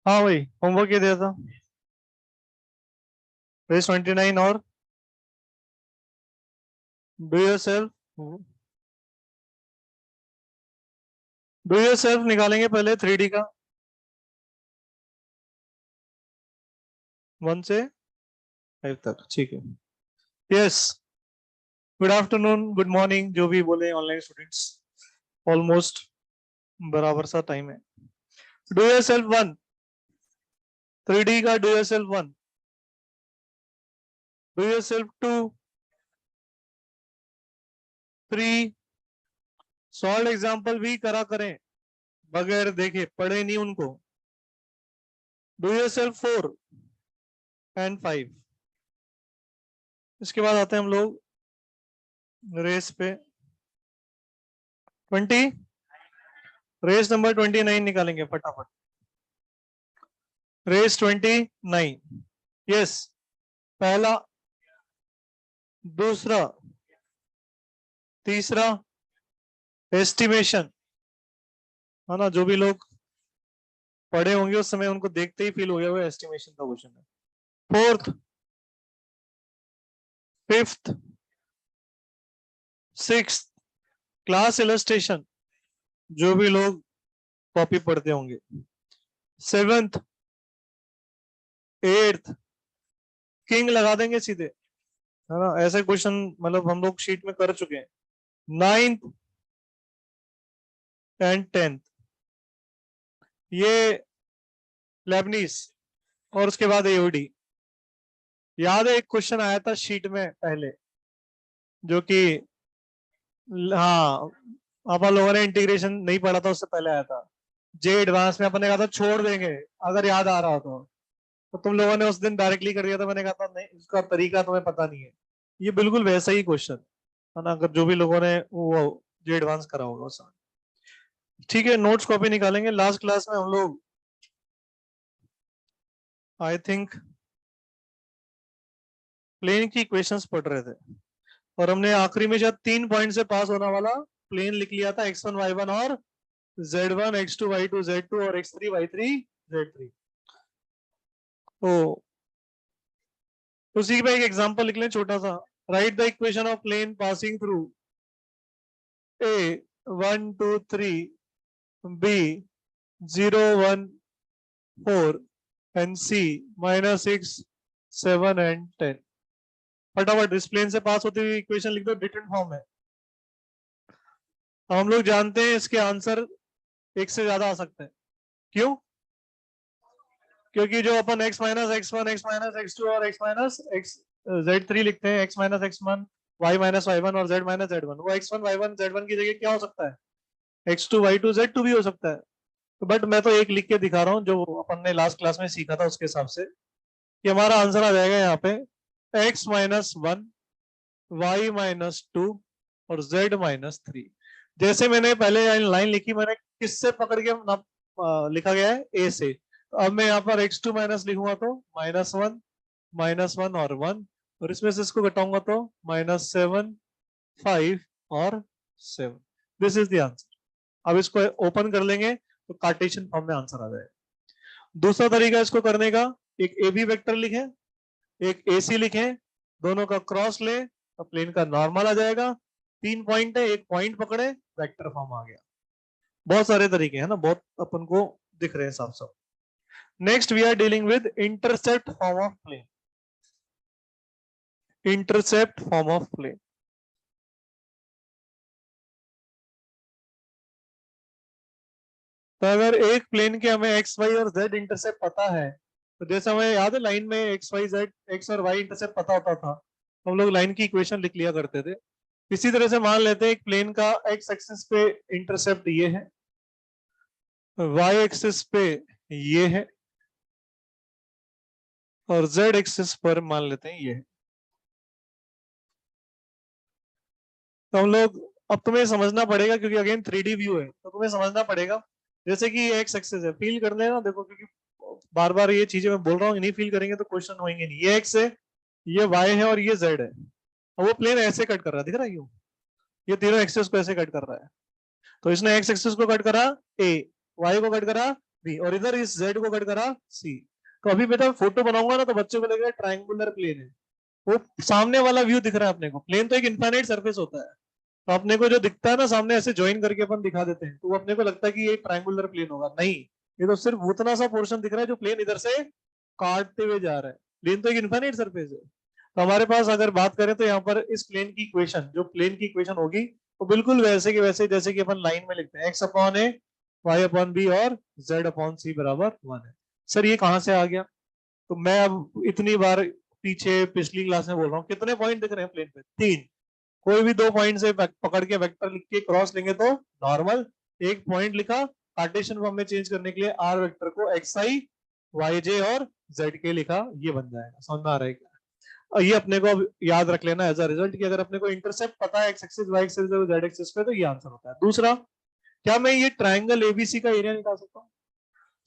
हाँ भाई, होमवर्क ये दिया था। पेज 29 और do your self. Do your self निकालेंगे पहले 3D का, 1 से 5 तक। ठीक है। Yes, good afternoon, good morning, जो भी बोले ऑनलाइन स्टूडेंट्स, ऑलमोस्ट बराबर सा टाइम है। डू योर सेल्फ 1, 3D का do your self 1, do your self 2, 3। Solve example भी करा करें, बगैर देखे पढ़े नहीं उनको। Do your self 4 and 5। इसके बाद आते हैं हम लोग रेस पे। 20, रेस नंबर 29 निकालेंगे फटाफट। रेस 29। यस, पहला, दूसरा, तीसरा, एस्टिमेशन, है ना। जो भी लोग पढ़े होंगे उस समय उनको देखते ही फील हो गया वो एस्टिमेशन का क्वेश्चन है। Fourth, fifth, sixth, class illustration, जो भी लोग कॉपी पढ़ते होंगे। सेवेंथ, एट्थ, किंग लगा देंगे सीधे, है ना। ऐसे क्वेश्चन मतलब हम लोग शीट में कर चुके हैं। नाइन्थ एंड 10th, ये लेबनीज, और उसके बाद एओडी। याद है एक क्वेश्चन आया था शीट में पहले, जो कि हाँ, आप लोगों ने इंटीग्रेशन नहीं पढ़ा था, उससे पहले आया था। जे एडवांस में अपने कहा था छोड़ देंगे, अगर याद आ रहा हो तो तुम लोगों ने उस दिन डायरेक्टली कर दिया था। मैंने कहा था नहीं, इसका तरीका तुम्हें पता नहीं है। ये बिल्कुल वैसा ही क्वेश्चन है ना, अगर जो भी लोगों ने वो जे एडवांस करा होगा उस समय। ठीक है, नोट्स कॉपी निकालेंगे। लास्ट क्लास में हम लोग आई थिंक प्लेन की इक्वेशंस पढ़ रहे थे, और हमने आखिरी में शायद 3 पॉइंट से पास होने वाला प्लेन लिख लिया था, x1 y1 और z1 x2 y2 z2 और x3 y3 z3। तो उसी पे एक एग्जांपल लिख लें छोटा सा। Write the equation of plane passing through a 1 2 3, b 0 1 4 and c -6 7 and 10। फटाफट इस प्लेन से पास होती हुई इक्वेशन लिख दो डिफरेंट फॉर्म में। हम लोग जानते हैं इसके आंसर एक से ज्यादा आ सकते हैं। क्यों? क्योंकि जो अपन x minus x1 x minus x2 और x माइनस x z3 लिखते हैं, x minus x1 y minus y1 और z माइनस z1, वो x1 y1 z1 की जगह क्या हो सकता है? x2 y2 z2 भी हो सकता है। तो बट मैं तो एक लिख के दिखा रहा हूँ जो अपन ने लास्ट क्लास में सीखा था उसके हिसाब से, कि हमारा आंसर आ जाएगा यहाँ पे x माइनस 1 y माइनस 2 और z माइनस 3। जैसे मैंने पहले लाइन लिखी, मैंने किससे पकड़ के लिखा गया है? a से। तो अब मैं यहाँ पर x2 माइनस लिखूंगा तो -1 और 1, और इसमें से इसको घटाऊंगा तो -7 5 और 7। This is the answer. अब इसको ओपन कर लेंगे तो कार्टेशियन फॉर्म में आंसर आ जाएगा। दूसरा तरीका इसको करने का, एक ए बी वेक्टर लिखें, एक ए सी लिखें, दोनों का क्रॉस ले तो प्लेन का नॉर्मल आ जाएगा। 3 पॉइंट है, एक पॉइंट पकड़े, वेक्टर फॉर्म आ गया। बहुत सारे तरीके हैं ना, बहुत अपन को दिख रहे हैं साफ साफ। Next we are dealing with intercept form of plane. Intercept form of plane, तो अगर एक प्लेन के हमें एक्स वाई और जेड इंटरसेप्ट पता है, तो जैसे हमें याद है लाइन में एक्स वाई जेड, एक्स और वाई इंटरसेप्ट पता होता था, तो हम लोग लाइन की इक्वेशन लिख लिया करते थे। इसी तरह से मान लेते हैं एक प्लेन का एक्स एक्सिस पे इंटरसेप्ट ये है, वाई एक्सिस पे ये है, और जेड एक्सिस पर मान लेते हैं ये है। तो हम लोग, अब तुम्हें समझना पड़ेगा क्योंकि अगेन 3D व्यू है, तो तुम्हें समझना पड़ेगा। जैसे कि ये एक्स एक्सिस है, फील कर लेना देखो, क्योंकि बार बार ये चीजें मैं बोल रहा हूँ, नहीं फील करेंगे तो क्वेश्चन होंगे नहीं। ये एक्स है, ये वाई है और ये जेड है, और वो प्लेन ऐसे कट कर रहा है, दिख रहा है क्यों? ये तीनों एक्सेस को ऐसे कट कर रहा है। तो इसने एक्स एक्सिस को कट करा ए, वाई को कट करा बी, और इधर इस जेड को कट करा सी। तो अभी बेटा फोटो बनाऊंगा ना तो बच्चों को लगेगा ट्रायंगुलर प्लेन है, वो सामने वाला व्यू दिख रहा है अपने को। प्लेन तो एक इनफाइनाइट सरफेस होता है, तो अपने को जो दिखता है ना सामने ऐसे ज्वाइन करके अपन दिखा देते हैं, तो वो अपने को लगता है कि ये ट्रायंगुलर प्लेन होगा। नहीं, ये तो सिर्फ उतना सा पोर्शन दिख रहा है जो प्लेन इधर से काटते हुए जा रहा है। प्लेन तो एक इनफाइनाइट सरफेस है। तो हमारे पास अगर बात करें तो यहाँ पर इस प्लेन की इक्वेशन, जो प्लेन की इक्वेशन होगी वो बिल्कुल वैसे के वैसे जैसे कि अपन लाइन में लिखते हैं, एक्स अपॉन ए वाई अपॉन बी और जेड अपॉन सी बराबर 1 है। सर ये कहाँ से आ गया? तो मैं अब इतनी बार पीछे पिछली क्लास में बोल रहा हूँ, कितने पॉइंट दिख रहे हैं प्लेन पे? 3। कोई भी 2 पॉइंट से पकड़ के वेक्टर लिख के क्रॉस लेंगे तो नॉर्मल। एक पॉइंट लिखा, कार्टेशियन फॉर्म में चेंज करने के लिए आर वेक्टर को एक्स आई वाई जे और जेड के लिखा, ये बन जाएगा। समझ में आ रहा है क्या? और ये अपने को अब याद रख लेना एज अ रिजल्ट कि अगर अपने को इंटरसेप्ट पता है एक्स एक्सिस वाई एक्सिस और जेड एक्सिस पे, तो ये आंसर होता है। दूसरा, क्या मैं ये ट्राइंगल एबीसी का एरिया निकाल सकता हूँ?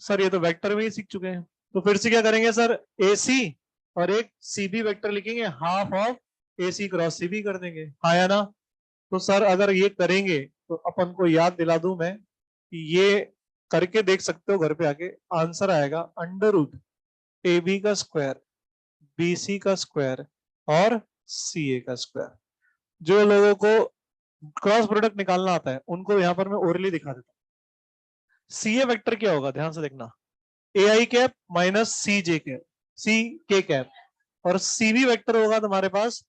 सर ये तो वेक्टर में ही सीख चुके हैं, तो फिर से क्या करेंगे सर, ए सी और एक सी बी वेक्टर लिखेंगे, half of A C cross C B कर देंगे, हाँ या ना? तो सर अगर ये करेंगे तो अपन को याद दिला दूं मैं कि ये करके देख सकते हो घर पे आके, आंसर आएगा अंडर रूट ए बी का स्क्वायर, बी सी का स्क्वायर और सी ए का स्क्वायर। जो लोगों को क्रॉस प्रोडक्ट निकालना आता है उनको यहाँ पर मैं ओरली दिखा देता हूँ। सी ए वेक्टर क्या होगा, ध्यान से देखना, ए आई कैप माइनस सी जे कैप, सी के कैप, और सी बी वेक्टर होगा तुम्हारे पास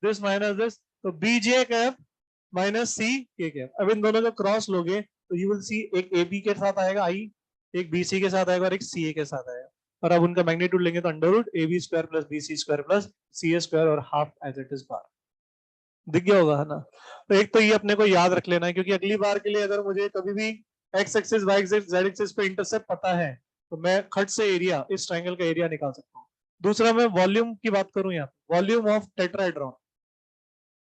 दिस माइनस दिस, तो बी जे कैप माइनस सी के कैप। अब इन दोनों का क्रॉस लोगे तो यू विल सी, एक ए बी के साथ आएगा आई, एक बी सी के साथ आएगा और एक सी ए के साथ आएगा, और अब उनका मैग्नीट्यूड लेंगे तो under root A B square plus B C square plus C A square और half as it is bar. दिख गया होगा है ना? तो एक तो ये अपने को याद रख लेना है, क्योंकि अगली बार के लिए अगर मुझे कभी भी x axis y axis z axis पे इंटरसेप्ट पता है तो मैं खट से एरिया, इस ट्राइंगल का एरिया निकाल सकता हूँ। दूसरा, मैं वॉल्यूम की बात करूं यहाँ, वॉल्यूम ऑफ टेट्राहेड्रॉन,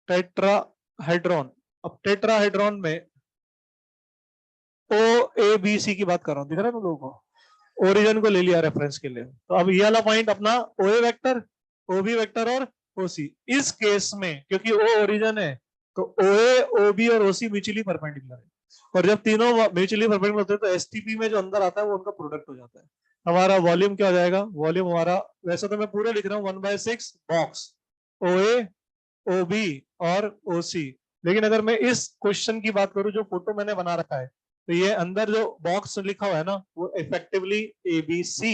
टेट्राहेड्रॉन, अब टेट्राहेड्रॉन में ओ ए बी सी की बात कर रहा हूँ, दिख रहा है ना लोगों को? ओरिजिन को ले लिया रेफरेंस के लिए, तो अब ये वाला पॉइंट अपना ओ ए वेक्टर, ओ बी वेक्टर और ओ सी। इस केस में क्योंकि ओ ओरिजिन है तो ओ ए, ओ बी और ओ सी म्यूचुअली परपेंडिकुलर है, और जब तीनों म्यूचुअली परपेंडिकुलर होते हैं तो एसटीपी में जो अंदर आता है वो उनका प्रोडक्ट हो जाता है। हमारा वॉल्यूम क्या हो जाएगा? वॉल्यूम हमारा, वैसे तो मैं पूरे लिख रहा हूँ 1/6 बॉक्स ओ ए, ओ बी और ओ सी, लेकिन अगर मैं इस क्वेश्चन की बात करूं जो फोटो मैंने बना रखा है, तो ये अंदर जो बॉक्स लिखा हुआ है ना वो effectively A B C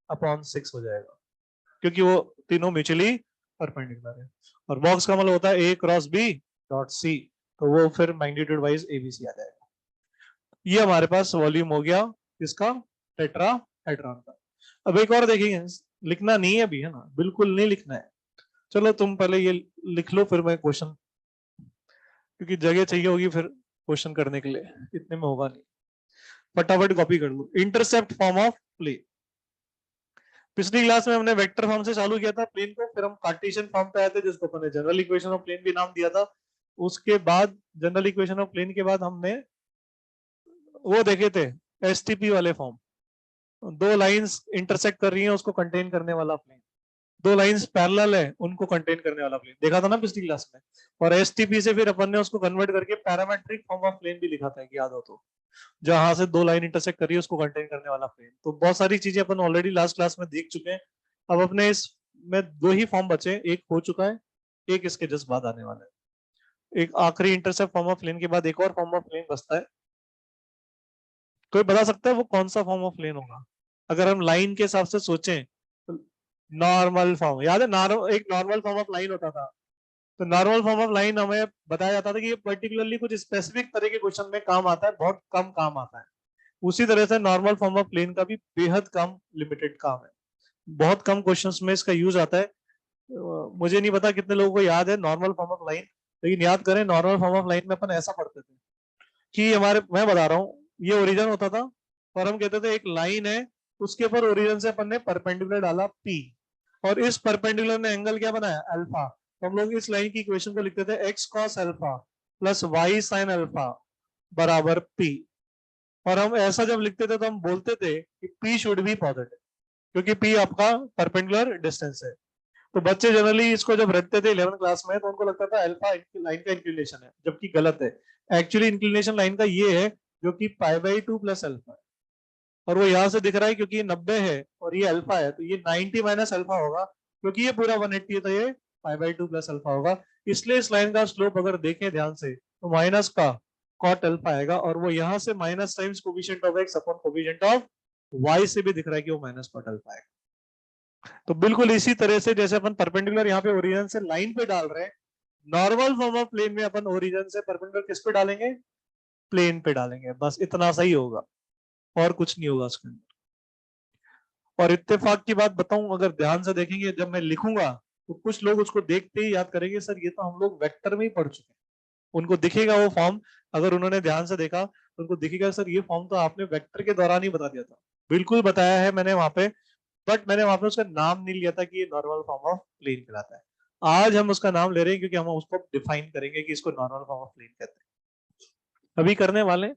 upon 6 हो जाएगा, क्योंकि वो तीनों म्यूचुअली परपेंडिकुलर है, और बॉक्स का मतलब होता है ए क्रॉस बी डॉट सी, तो वो फिर मैग्नीट्यूड वाइज एबीसी आ जाएगा। ये हमारे पास वॉल्यूम हो गया इसका, टेट्राहेड्रॉन का। अब एक और देखेंगे, लिखना नहीं है अभी है ना, बिल्कुल नहीं लिखना है। चलो तुम पहले ये लिख लो फिर मैं क्वेश्चन, क्योंकि जगह चाहिए होगी फिर क्वेश्चन करने के लिए, इतने में होगा नहीं। फटाफट कॉपी कर लो, इंटरसेप्ट फॉर्म ऑफ प्लेन। पिछली क्लास में हमने वेक्टर फॉर्म से चालू किया था प्लेन को, फिर हम कार्टेशियन फॉर्म पे आए थे जिसको हमने जनरल इक्वेशन ऑफ प्लेन भी नाम दिया था। उसके बाद जनरल इक्वेशन ऑफ प्लेन के बाद हमने वो देखे थे एसटीपी वाले फॉर्म, दो लाइंस इंटरसेक्ट कर रही हैं उसको कंटेन करने वाला प्लेन, दो लाइंस पैरेलल है उनको कंटेन करने वाला प्लेन, देखा था ना पिछली क्लास में। और एसटीपी से फिर अपन ने उसको कन्वर्ट करके पैरामेट्रिक फॉर्म ऑफ प्लेन भी लिखा था, याद हो तो, जहां से दो लाइन इंटरसेक्ट कर रही है उसको कंटेन करने वाला प्लेन। तो बहुत सारी चीजें अपन ऑलरेडी लास्ट क्लास में देख चुके हैं। अब अपने इस में दो ही फॉर्म बचे, एक हो चुका है, एक इसके जस्ट बाद आने वाला है। एक आखिरी इंटरसेप्ट फॉर्म ऑफ प्लेन के बाद एक और फॉर्म ऑफ प्लेन बचता है, कोई बता सकता है वो कौन सा फॉर्म ऑफ प्लेन होगा? अगर हम लाइन के हिसाब से सोचें तो नॉर्मल फॉर्म याद है, एक नॉर्मल फॉर्म ऑफ लाइन होता था, तो नॉर्मल फॉर्म ऑफ लाइन हमें बताया जाता था कि ये पर्टिकुलरली कुछ स्पेसिफिक तरह के क्वेश्चन में काम आता है, बहुत कम काम आता है। उसी तरह से नॉर्मल फॉर्म ऑफ प्लेन का भी बेहद कम लिमिटेड काम है, बहुत कम क्वेश्चंस में इसका यूज आता है। मुझे नहीं पता कितने लोगों को याद है नॉर्मल फॉर्म ऑफ लाइन, लेकिन याद करें नॉर्मल फॉर्म ऑफ लाइन में अपन ऐसा पढ़ते थे कि हमारे, मैं बता रहा हूँ, ये ओरिजिन होता था और हम कहते थे एक लाइन है, उसके ऊपर ओरिजिन से अपन ने परपेंडिकुलर डाला पी, और इस परपेंडिकुलर ने एंगल क्या बनाया? अल्फा। तो हम लोग इस लाइन की इक्वेशन को लिखते थे x cos alpha plus y sine alpha बराबर पी। और हम ऐसा जब लिखते थे तो हम बोलते थे कि पी शुड बी पॉजिटिव, क्योंकि पी आपका परपेंडिकुलर डिस्टेंस है। तो बच्चे जनरली इसको जब रटते थे 11 क्लास में तो उनको लगता था अल्फा लाइन का इंक्लिनेशन है, जबकि गलत है। एक्चुअली इंक्लिनेशन लाइन का ये है जो कि पाई बाई 2 प्लस अल्फा है, और वो यहाँ से दिख रहा है क्योंकि ये 90 है और ये अल्फा है, तो ये 90 माइनस अल्फा होगा, क्योंकि ये पूरा 180 है तो ये पाई बाई 2 प्लस अल्फा होगा। इसलिए इस लाइन का स्लोप अगर देखें ध्यान से तो माइनस का कॉट अल्फा आएगा, और वो यहाँ से minus times coefficient of x upon coefficient of y से भी दिख रहा है कि वो माइनस कॉट अल्फा आएगा। तो बिल्कुल इसी तरह से जैसे अपन परपेंडिकुलर यहाँ पे ओरिजिन से लाइन पे डाल रहे हैं, नॉर्मल फॉर्म ऑफ प्लेन में अपन ओरिजिन से परपेंडिकुलर किस पे डालेंगे, प्लेन पे डालेंगे, बस इतना सही होगा और कुछ नहीं होगा उसके अंदर। और इत्तेफाक की बात बताऊं, अगर ध्यान से देखेंगे जब मैं लिखूंगा तो कुछ लोग उसको देखते ही याद करेंगे सर ये तो हम लोग वेक्टर में ही पढ़ चुके हैं, उनको दिखेगा वो फॉर्म, अगर उन्होंने ध्यान से देखा तो उनको दिखेगा सर ये फॉर्म तो आपने वेक्टर के दौरान ही बता दिया था। बिल्कुल बताया है मैंने वहां पे, बट मैंने वहां पे उसका नाम नहीं लिया था कि ये नॉर्मल फॉर्म ऑफ प्लेन कहलाता है। आज हम उसका नाम ले रहे हैं क्योंकि हम उसको डिफाइन करेंगे कि इसको नॉर्मल फॉर्म ऑफ प्लेन कहते हैं। अभी करने वाले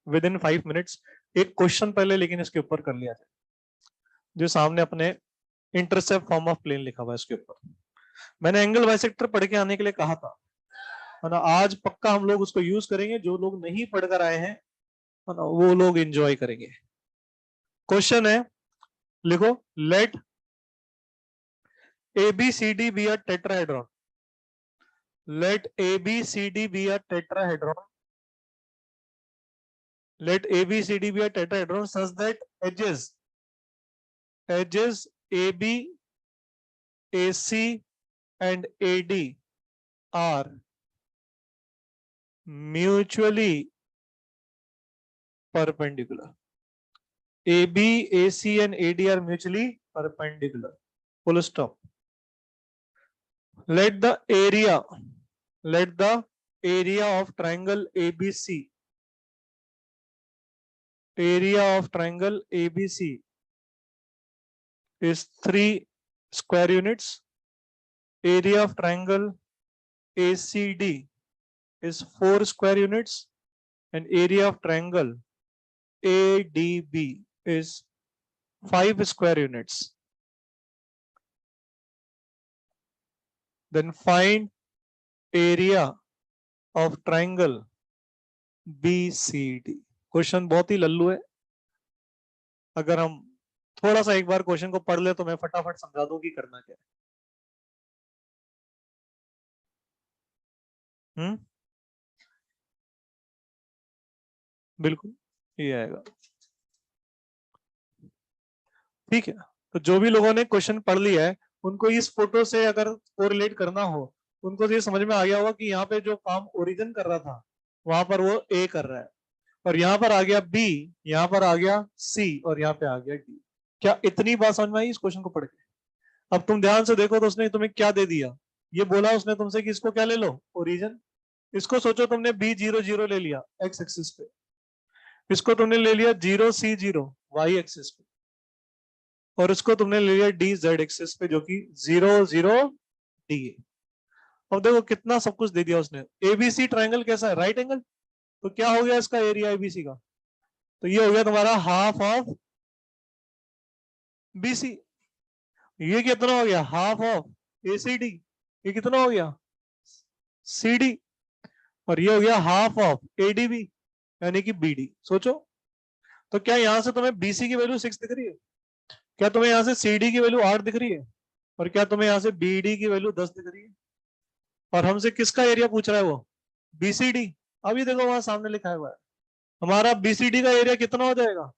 विद इन 5 मिनट्स एक क्वेश्चन पहले, लेकिन इसके ऊपर कर लिया जाए, जो सामने अपने इंटरसेप्ट फॉर्म ऑफ प्लेन लिखा हुआ है इसके ऊपर। मैंने एंगल बाइसेक्टर पढ़ के आने के लिए कहा था, है ना, आज पक्का हम लोग उसको यूज करेंगे, जो लोग नहीं पढ़कर आए हैं है ना वो लोग एंजॉय करेंगे। क्वेश्चन है, लिखो, late ABCD be a tetrahedron. Let ABCD be a tetrahedron. Let ABCD be a tetrahedron such that edges AB, AC and AD are mutually perpendicular. AB, AC and AD are mutually perpendicular. Full stop. Let the area of triangle ABC, is 3 square units. Area of triangle ACD is 4 square units, and area of triangle ADB is 5 square units. Then find area of triangle BCD. Question बहुत ही लल्लू है, अगर हम थोड़ा सा एक बार question को पढ़ ले तो मैं फटाफट समझा दूं कि करना क्या है। बिल्कुल ये आएगा, ठीक है। तो जो भी लोगों ने क्वेश्चन पढ़ लिया है उनको इस फोटो से अगर कोरिलेट करना हो, उनको ये समझ में आ गया होगा कि यहाँ पे जो काम ओरिजिन कर रहा था वहां पर वो ए कर रहा है, और यहाँ पर आ गया बी, यहाँ पर आ गया सी, और यहाँ पे आ गया डी। क्या इतनी बात समझ में आई इस क्वेश्चन को पढ़ के? अब तुम ध्यान से देखो तो उसने तुम्हें क्या दे दिया, ये बोला उसने तुमसे कि इसको क्या ले लो, ओरिजिन। इसको सोचो तुमने B00 ले लिया एक्स एक्सिस पे, इसको तुमने ले लिया 0C0 वाई एक्सिस पे, और इसको तुमने ले लिया DZ एक्सिस पे जो कि 0 0 D है। अब देखो कितना सब कुछ दे दिया उसने। ABC ट्राइंगल कैसा है, राइट एंगल, तो क्या हो गया इसका एरिया ABC का, तो ये हो गया तुम्हारा हाफ ऑफ BC। ये कितना हो गया, हाफ ऑफ ACD। ये कितना हो गया, CD। और ये हो गया हाफ ऑफ ADB यानी कि BD। सोचो, तो क्या यहां से तुम्हें BC की वैल्यू 6 दिख रही है, क्या तुम्हें यहां से CD की वैल्यू 8 दिख रही है, और क्या तुम्हें यहां से BD की वैल्यू 10 दिख रही है? और हमसे किसका एरिया पूछ रहा है वो, BCD। अभी देखो वहां सामने लिखा हुआ है हमारा BCD का एरिया कितना हो जाएगा,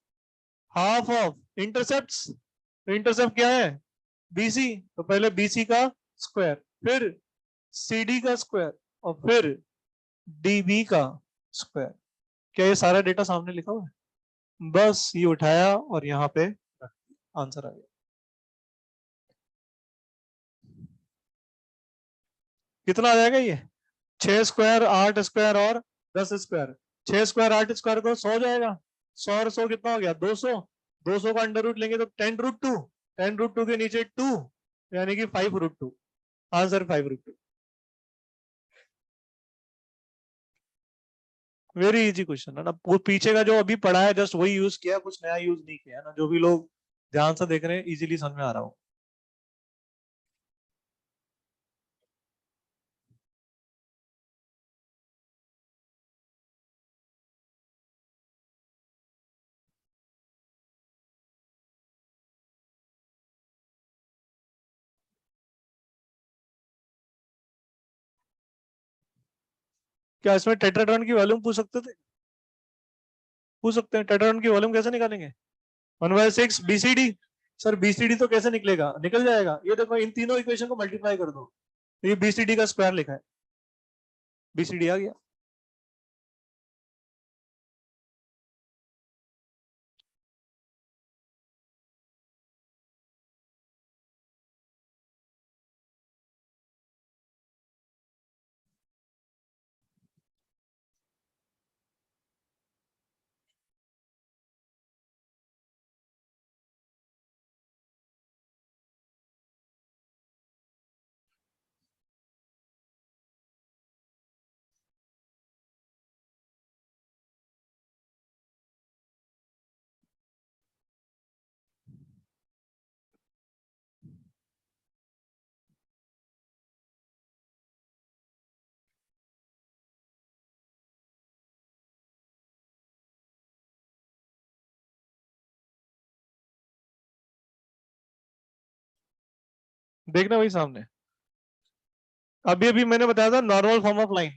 हाफ ऑफ इंटरसेप्ट। तो इंटरसेप्ट क्या है, BC, तो पहले BC का स्क्वायर, फिर CD का स्क्वायर, और फिर DB का स्क्वायर। क्या ये सारा डेटा सामने लिखा हुआ है? बस ये उठाया और यहाँ पे आंसर आ गया। कितना आ जाएगा ये, 6 स्क्वायर 8 स्क्वायर और 10 स्क्वायर। 6 स्क्वायर 8 स्क्वायर को 100 जाएगा, 100 और 100 कितना हो गया, 200। 200 का अंडर रूट लेंगे तो 10√2, 10√2 के नीचे 2 यानी कि 5√2। आंसर 5√2। वेरी इजी क्वेश्चन है ना, वो पीछे का जो अभी पढ़ा है जस्ट वही यूज किया, कुछ नया यूज नहीं किया ना। जो भी लोग ध्यान से देख रहे हैं इजीली समझ में आ रहा हो। क्या इसमें टेट्राहेड्रॉन की वॉल्यूम पूछ सकते थे? पूछ सकते हैं। टेट्राहेड्रॉन की वॉल्यूम कैसे निकालेंगे? 1/6 BCD। सर बीसीडी तो कैसे निकलेगा? निकल जाएगा। ये देखो इन तीनों इक्वेशन को मल्टीप्लाई कर दो, तो ये बीसीडी का स्क्वायर लिखा है, बीसीडी आ गया। देखना वही सामने। अभी अभी मैंने बताया था नॉर्मल फॉर्म ऑफ लाइन,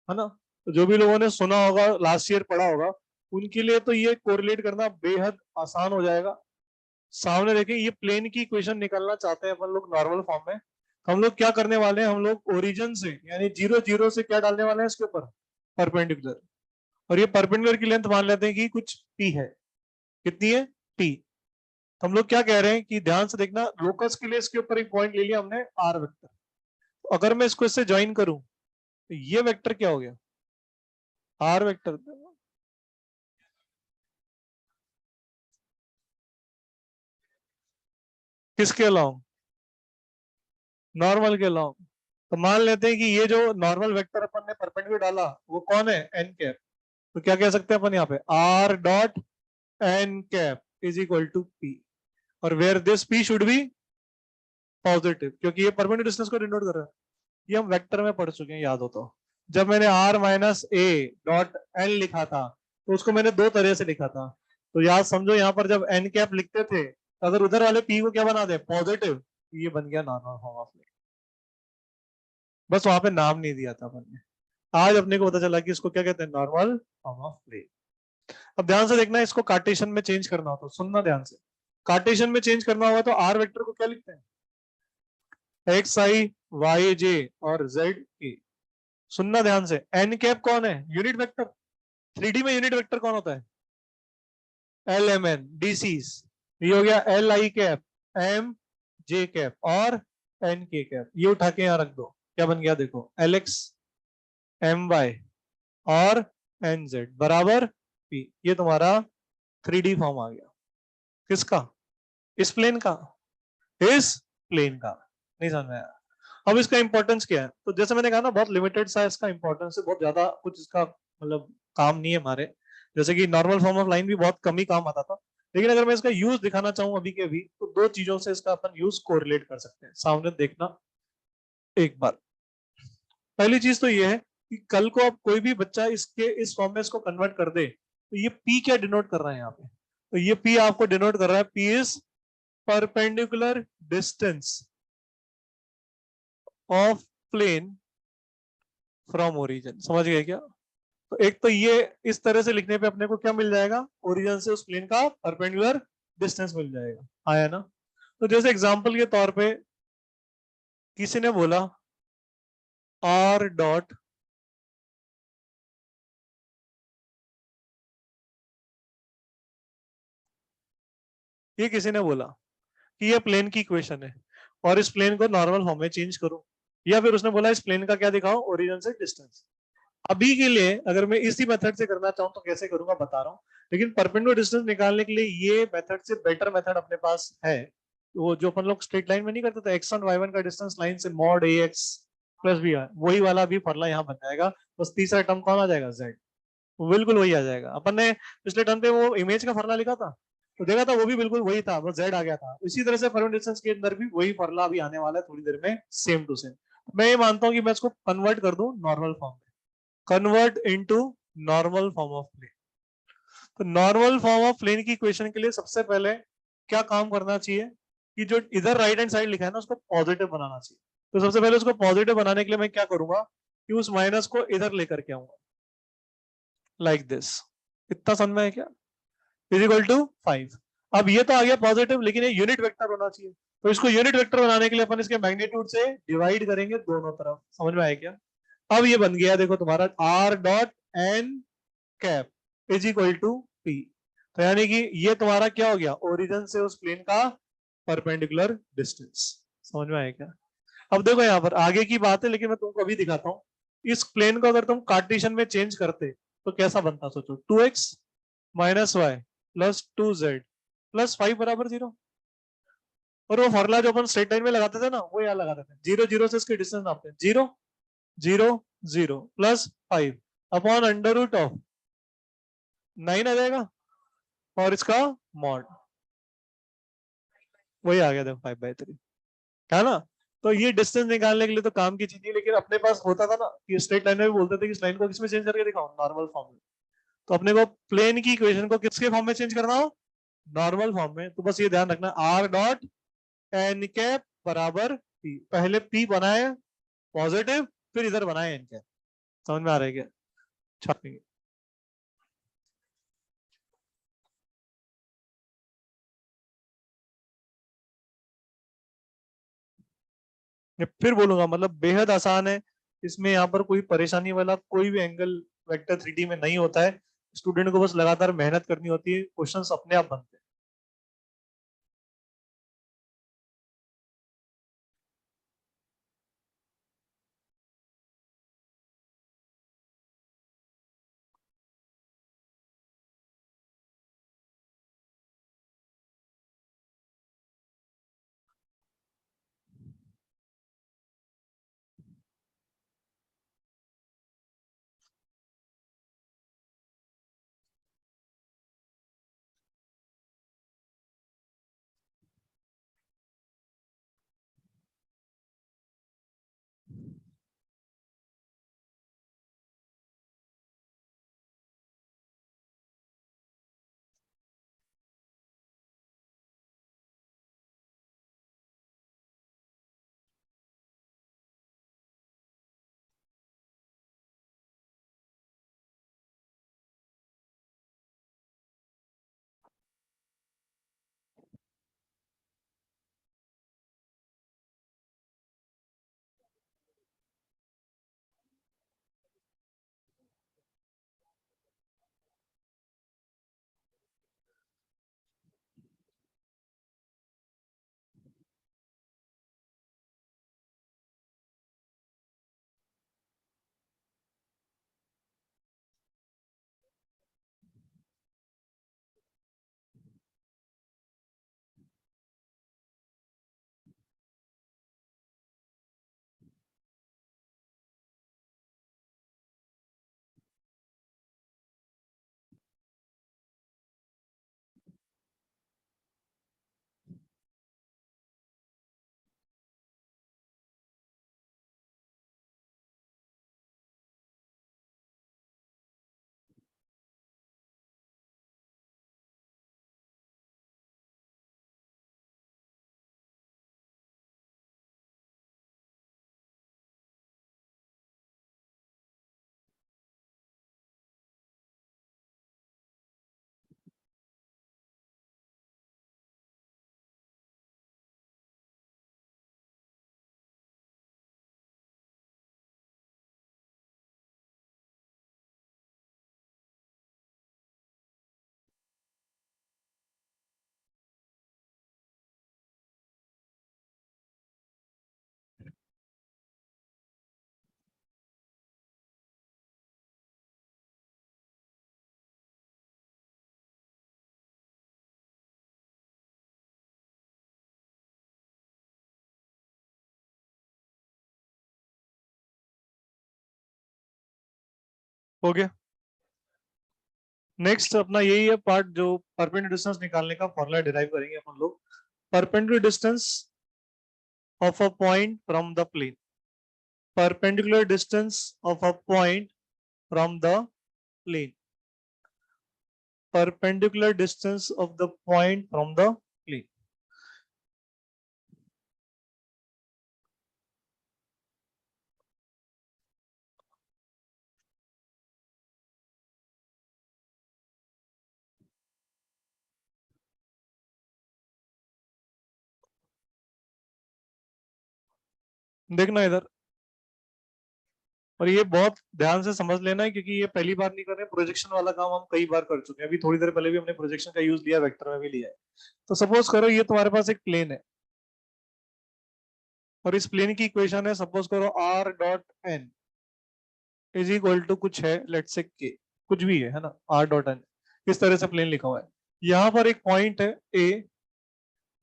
है ना? तो जो भी लोगों ने सुना होगा, लास्ट ईयर पढ़ा होगा, उनके लिए तो ये कोरिलेट करना बेहद आसान हो जाएगा। सामने देखें, ये प्लेन की इक्वेशन निकालना चाहते हैं अपन लोग नॉर्मल फॉर्म में। हम लोग क्या करने वाले हैं, हम लोग ओरिजिन से यानी 0 0 से क्या डालने वाले हैं इसके ऊपर, परपेंडिकुलर। और ये परपेंडिकुलर की लेंथ मान लेते हैं कि कुछ p है। कितनी है? p। हम लोग क्या कह रहे हैं कि ध्यान से देखना, लोकस के लिए इसके ऊपर एक पॉइंट ले लिया हमने r वेक्टर। तो अगर मैं इसको इससे ज्वाइन करूं तो ये वेक्टर क्या हो गया? r vector. किसके अलाउंग? नॉर्मल के अलाउंग। तो मान लेते हैं कि ये जो नॉर्मल वेक्टर अपन ने परपेंडिकुलर डाला वो कौन है? N cap. तो क्या कह सकते हैं अपन यहाँ पे, r dot N cap is equal to p। और where this p should be positive, क्योंकि ये परपेंडिकुलर डिस्टेंस को डिनोट कर रहा है। ये हम वेक्टर में पढ़ चुके हैं, याद हो तो। जब मैंने r minus A dot N लिखा था तो उसको मैंने दो तरह से लिखा था। तो याद समझो, यहाँ पर जब एन कैप लिखते थे तो अगर उधर वाले p को क्या बना दे, पॉजिटिव, ये बन गया नॉर्मल फॉर्म ऑफ। बस वहां पे नाम नहीं दिया था अपन ने। आज अपने को पता चला कि इसको क्या कहते हैं, नॉर्मल फॉर्म ऑफ प्लेन। अब ध्यान से देखना, इसको कार्टेशियन में चेंज करना हो तो सुनना ध्यान से। कार्टेशियन में चेंज करना होगा तो आर वेक्टर को क्या लिखते हैं, एक्स आई वाई जे और जेड ए। सुनना ध्यान से, एन कैप कौन है, यूनिट वेक्टर। 3D में यूनिट वेक्टर कौन होता है, L M N D Cs. ये हो गया L I cap, M J cap और एन के कैप। ये उठा के यहां रख दो, क्या बन गया देखो, एल एक्स एम वाई और एन जेड बराबर पी। ये तुम्हारा 3D फॉर्म आ गया। किसका? इस प्लेन का, इस प्लेन का। नहीं समझ में आया? अब इसका इंपॉर्टेंस क्या है? तो जैसे मैंने कहा ना, बहुत लिमिटेड सा इसका इंपॉर्टेंस है, बहुत ज्यादा कुछ इसका मतलब काम नहीं है हमारे। जैसे कि नॉर्मल फॉर्म ऑफ लाइन भी बहुत कम ही काम आता था। लेकिन अगर मैं इसका यूज दिखाना चाहूँ अभी के अभी, तो दो चीजों से इसका अपन यूज कोरिलेट कर सकते हैं। सामने देखना एक बार। पहली चीज तो ये है कि कल को अब कोई भी बच्चा इसके इस फॉर्म में इसको कन्वर्ट कर दे, तो ये पी क्या डिनोट कर रहा है यहाँ पे? तो ये पी आपको डिनोट कर रहा है, P is perpendicular distance of plane from origin. समझ गए क्या? तो एक तो ये इस तरह से लिखने पे अपने को क्या मिल जाएगा, ओरिजिन से उस प्लेन का परपेंडिकुलर डिस्टेंस मिल जाएगा। आया ना? तो जैसे एग्जांपल के तौर पे किसी ने बोला आर डॉट ये किसी ने बोला कि ये प्लेन की इक्वेशन है और इस प्लेन को नॉर्मल फॉर्म में चेंज करो, या फिर उसने बोला इस प्लेन का क्या दिखाओ, ओरिजिन से डिस्टेंस। अभी के लिए अगर मैं इसी मेथड से करना चाहूँ तो कैसे करूंगा बता रहा हूँ। लेकिन परपेंडिकुलर डिस्टेंस निकालने के लिए ये मेथड से बेटर मेथड अपने पास है। वो जो अपन लोग स्ट्रेट लाइन में नहीं करते थे, x1 y1 का डिस्टेंस लाइन से मॉड ax प्लस बी, वही वाला भी फॉर्मूला यहाँ बन जाएगा। बस तीसरा टर्म कौन आ जाएगा, z। बिल्कुल वही आ जाएगा। अपन ने पिछले टर्म पे वो इमेज का फॉर्मूला लिखा था, तो देखा था वो भी बिल्कुल वही था, बस z आ गया था। इसी तरह से परपेंडिकुलर डिस्टेंस के अंदर भी वही फॉर्मूला अभी आने वाला है थोड़ी देर में, सेम टू सेम। मैं ये मानता हूँ कि मैं इसको कन्वर्ट कर दूं नॉर्मल फॉर्म में, convert into normal form of plane. तो नॉर्मल फॉर्म ऑफ प्लेन की इक्वेशन के लिए सबसे पहले क्या काम करना चाहिए कि जो इधर राइट हैंड साइड लिखा है ना उसको पॉजिटिव बनाना चाहिए। तो सबसे पहले उसको पॉजिटिव बनाने के लिए मैं क्या करूंगा, कि उस माइनस को इधर लेकर के आऊंगा, लाइक दिस। इतना समझ में है क्या? Is equal to 5। अब ये तो आ गया पॉजिटिव, लेकिन ये यूनिट वेक्टर होना चाहिए, तो इसको यूनिट वेक्टर बनाने के लिए अपन इसके मैग्नीट्यूड से डिवाइड करेंगे दोनों तरफ। समझ में आया क्या? अब ये बन गया देखो तुम्हारा r dot N cap is equal to P. तो यानी कि ये तुम्हारा क्या हो गया, ओरिजिन से उस प्लेन का परपेंडिकुलर डिस्टेंस। समझ में आया क्या? अब देखो यहाँ पर आगे की बात है, लेकिन मैं तुमको अभी दिखाता हूँ। इस प्लेन को अगर तुम कार्टेशियन में चेंज करते तो कैसा बनता, सोचो। 2x minus Y plus 2z plus 5 बराबर 0। और वो फॉर्मूला जो अपन स्ट्रेट लाइन में लगाते थे ना, वो यहाँ लगाते थे। 0 0 से इसके डिस्टेंस नापते हैं। 0 0 0 plus 5 upon under root of 9 आ जाएगा, और इसका मॉड वही आ गया, देखो 5/3 है ना। तो ये डिस्टेंस निकालने के लिए तो काम की चीज है, लेकिन अपने पास होता था ना कि स्ट्रेट लाइन में भी बोलते थे कि इस लाइन को किसमें चेंज करके दिखाओ, नॉर्मल फॉर्म में। तो अपने को प्लेन की इक्वेशन को किसके फॉर्म में चेंज करना हो, नॉर्मल फॉर्म में। तो बस ये ध्यान रखना, आर डॉट एन कैप बराबर पी। पहले पी बनाए पॉजिटिव, फिर इधर बनाए एन कैप। समझ में आ रहा है क्या? छापेंगे। मैं फिर बोलूंगा, मतलब बेहद आसान है। इसमें यहाँ पर कोई परेशानी वाला कोई भी एंगल वेक्टर 3D में नहीं होता है। स्टूडेंट को बस लगातार मेहनत करनी होती है, क्वेश्चंस अपने आप बनते हैं। हो गया। नेक्स्ट अपना यही है पार्ट, जो परपेंडिकुलर डिस्टेंस निकालने का फॉर्मूला डिराइव करेंगे अपन लोग। Perpendicular distance of a point from the plane. Perpendicular distance of a point from the plane. perpendicular distance of the point from the plane. देखना इधर, और ये बहुत ध्यान से समझ लेना है क्योंकि ये पहली बार नहीं कर रहे, प्रोजेक्शन वाला काम हम कई बार कर चुके हैं, अभी थोड़ी देर पहले भी हमने प्रोजेक्शन का यूज लिया, वेक्टर में भी लिया है। तो सपोज करो ये तुम्हारे पास एक प्लेन है और इस प्लेन की इक्वेशन है, सपोज करो r dot N is equal to कुछ है, लेट्स से के, कुछ भी है ना, r डॉट एन इस तरह से प्लेन लिखा हुआ है। यहाँ पर एक पॉइंट है ए,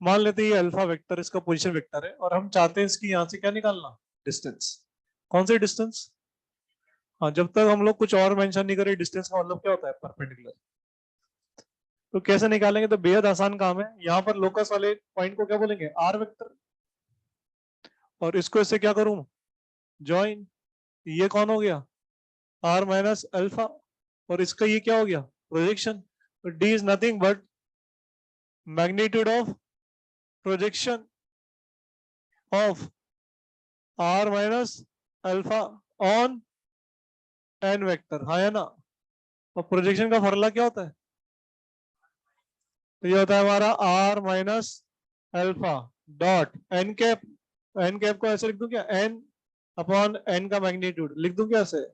मान लेते हैं ये अल्फा वेक्टर, इसका पोजीशन वेक्टर है, और हम चाहते हैं इसकी यहाँ से क्या निकालना, डिस्टेंस। कौन सी डिस्टेंस? हाँ, जब तक हम लोग कुछ और मेंशन नहीं करें, डिस्टेंस का मतलब क्या होता है, परपेंडिकुलर। तो कैसे निकालेंगे, तो बेहद आसान काम है। यहाँ पर लोकस वाले पॉइंट को क्या बोलेंगे, आर वेक्टर, और इसको इससे क्या करूं, ज्वाइन। ये कौन हो गया, आर माइनस अल्फा, और इसका ये क्या हो गया, प्रोजेक्शन। तो D is nothing but magnitude of projection of R minus alpha on N vector, हाँ है ना। और प्रोजेक्शन का फॉर्मूला क्या होता है, तो ये होता है हमारा R minus alpha dot N cap. N cap को ऐसे लिख दूं क्या, एन अपॉन एन का मैग्नीट्यूड लिख दूं क्या ऐसे।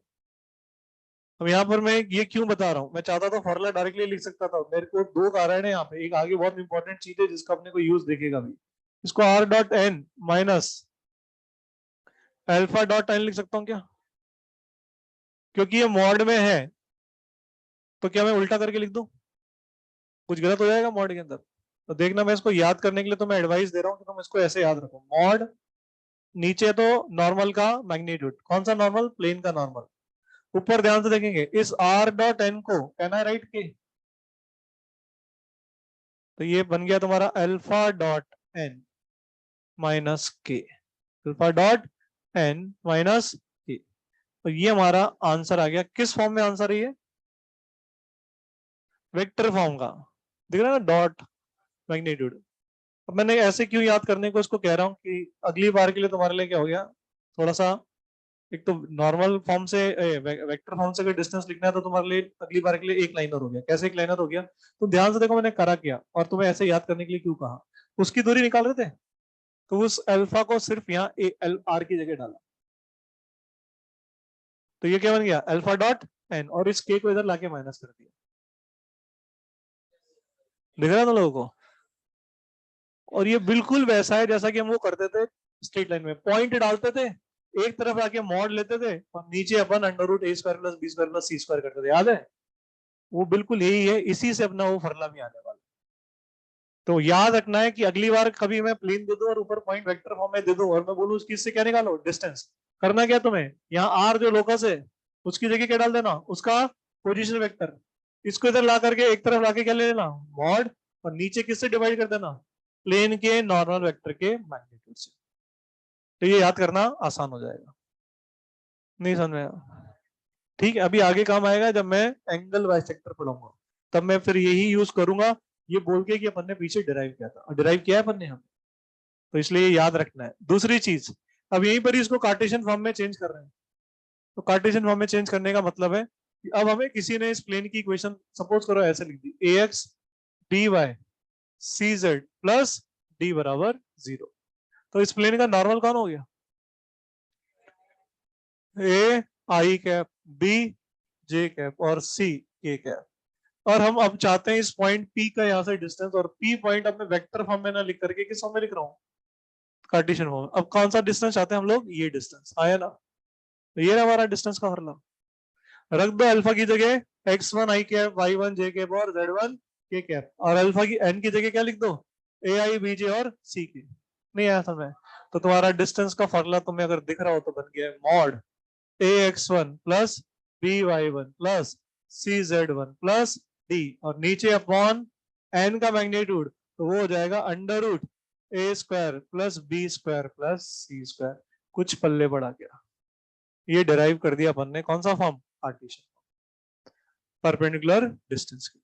अब यहाँ पर मैं ये क्यों बता रहा हूँ, मैं चाहता तो फॉर्मूला डायरेक्टली लिख सकता था, मेरे को दो कारण है यहाँ पे, एक आगे बहुत इंपॉर्टेंट चीज है जिसका अपने को यूज देखेगा भी। इसको R dot N minus alpha dot N लिख सकता हूँ क्या, क्योंकि ये मॉड में है। तो क्या मैं उल्टा करके लिख दूं, कुछ गलत हो जाएगा मॉड के अंदर। तो देखना, मैं इसको याद करने के लिए तो मैं एडवाइस दे रहा हूँ कि तुम इसको ऐसे याद रखो, मॉड नीचे तो नॉर्मल का मैग्नीट्यूड, कौन सा नॉर्मल, प्लेन का नॉर्मल। ऊपर ध्यान से देखेंगे, इस आर डॉट एन को कैन आई राइट के, तो ये बन गया तुम्हारा अल्फा डॉट एन माइनस के, अल्फा डॉट एन माइनस के। तो ये हमारा आंसर आ गया। किस फॉर्म में आंसर है ये, वेक्टर फॉर्म का, दिख रहा है ना, डॉट मैग्नीट्यूड। अब मैंने ऐसे क्यों याद करने को इसको कह रहा हूँ कि अगली बार के लिए तुम्हारे लिए क्या हो गया, थोड़ा सा, एक तो नॉर्मल फॉर्म से वेक्टर फॉर्म से अगर डिस्टेंस लिखना है तो तुम्हारे लिए अगली बार के लिए एक लाइनर हो गया। कैसे एक लाइनर हो गया, तो ध्यान से देखो मैंने करा क्या, और तुम्हें ऐसे याद करने के लिए क्यों कहा, उसकी दूरी निकाल रहे थे, तो उस अल्फा को सिर्फ यहाँ ए एल आर की जगह डाला, तो ये क्या बन गया, अल्फा डॉट एन, और इस के को इधर लाके माइनस कर दिया। दिख रहा है तुम लोगों को, और ये बिल्कुल वैसा है जैसा कि हम वो करते थे स्ट्रेट लाइन में, पॉइंट डालते थे, एक तरफ आके मॉड लेते थे, और नीचे अपन under root a square plus B square plus C square करते थे, याद है। वो बिल्कुल यही है, इसी से अपना वो फॉर्मूला भी आने वाला। तो याद रखना है कि अगली बार कभी मैं प्लेन दे दूं और ऊपर पॉइंट वेक्टर फॉर्म में दे दूं और मैं बोलूं उसकी इससे क्या निकालो, डिस्टेंस, करना क्या तुम्हें, यहाँ आर जो लोकस है उसकी जगह क्या डाल देना, उसका पोजीशन वेक्टर, इसको इधर ला करके एक तरफ लाके क्या ले लेना, मॉड, और नीचे किससे डिवाइड कर देना, प्लेन के नॉर्मल वेक्टर के मैग्नीट्यूड से। तो ये याद करना आसान हो जाएगा। नहीं समझ में आया? ठीक है, अभी आगे काम आएगा जब मैं एंगल बाइसेक्टर पढ़ाऊंगा, तब मैं फिर यही यूज करूंगा, ये बोल के कि अपन ने पीछे डिराइव किया था, और डिराइव किया है अपन ने हम, तो इसलिए ये याद रखना है। दूसरी चीज, अब यहीं पर ही इसको कार्टेशियन फॉर्म में चेंज कर रहे हैं, तो कार्टेशियन फॉर्म में चेंज करने का मतलब है कि अब हमें किसी ने इस प्लेन की इक्वेशन सपोज करो ऐसे लिख दी, a x d y c z plus d बराबर 0। तो इस प्लेन का नॉर्मल कौन हो गया, ए आई कैप, बी जे कैप, और सी के कैप। और हम अब चाहते हैं इस पॉइंट पी का यहाँ से डिस्टेंस, और पी पॉइंट अब मैं वेक्टर फॉर्म में ना लिख करके किस फॉर्म में लिख रहा हूँ, कार्टेशियन फॉर्म में। अब कौन सा डिस्टेंस चाहते हैं हम लोग, ये डिस्टेंस आया ना, तो ये हमारा डिस्टेंस का फॉर्मूला। रख दो अल्फा की जगह एक्स वन आई कैप, वाई वन जे कैप, और जेड वन के कैप, और अल्फा की एन की जगह क्या लिख दो, ए आई बी जे और सी के। नहीं आया समझ में? तो तुम्हारा डिस्टेंस का फॉर्मूला तुम्हें अगर दिख रहा हो तो बन गया mod a x one plus b y one plus c z one plus d, और नीचे अपॉन एन का मैग्नीट्यूड, तो वो हो जाएगा under root a square plus B square plus C square. कुछ पल्ले बढ़ा गया, ये डिराइव कर दिया अपन ने, कौन सा फॉर्म, कार्टेशियन परपेंडिकुलर डिस्टेंस की।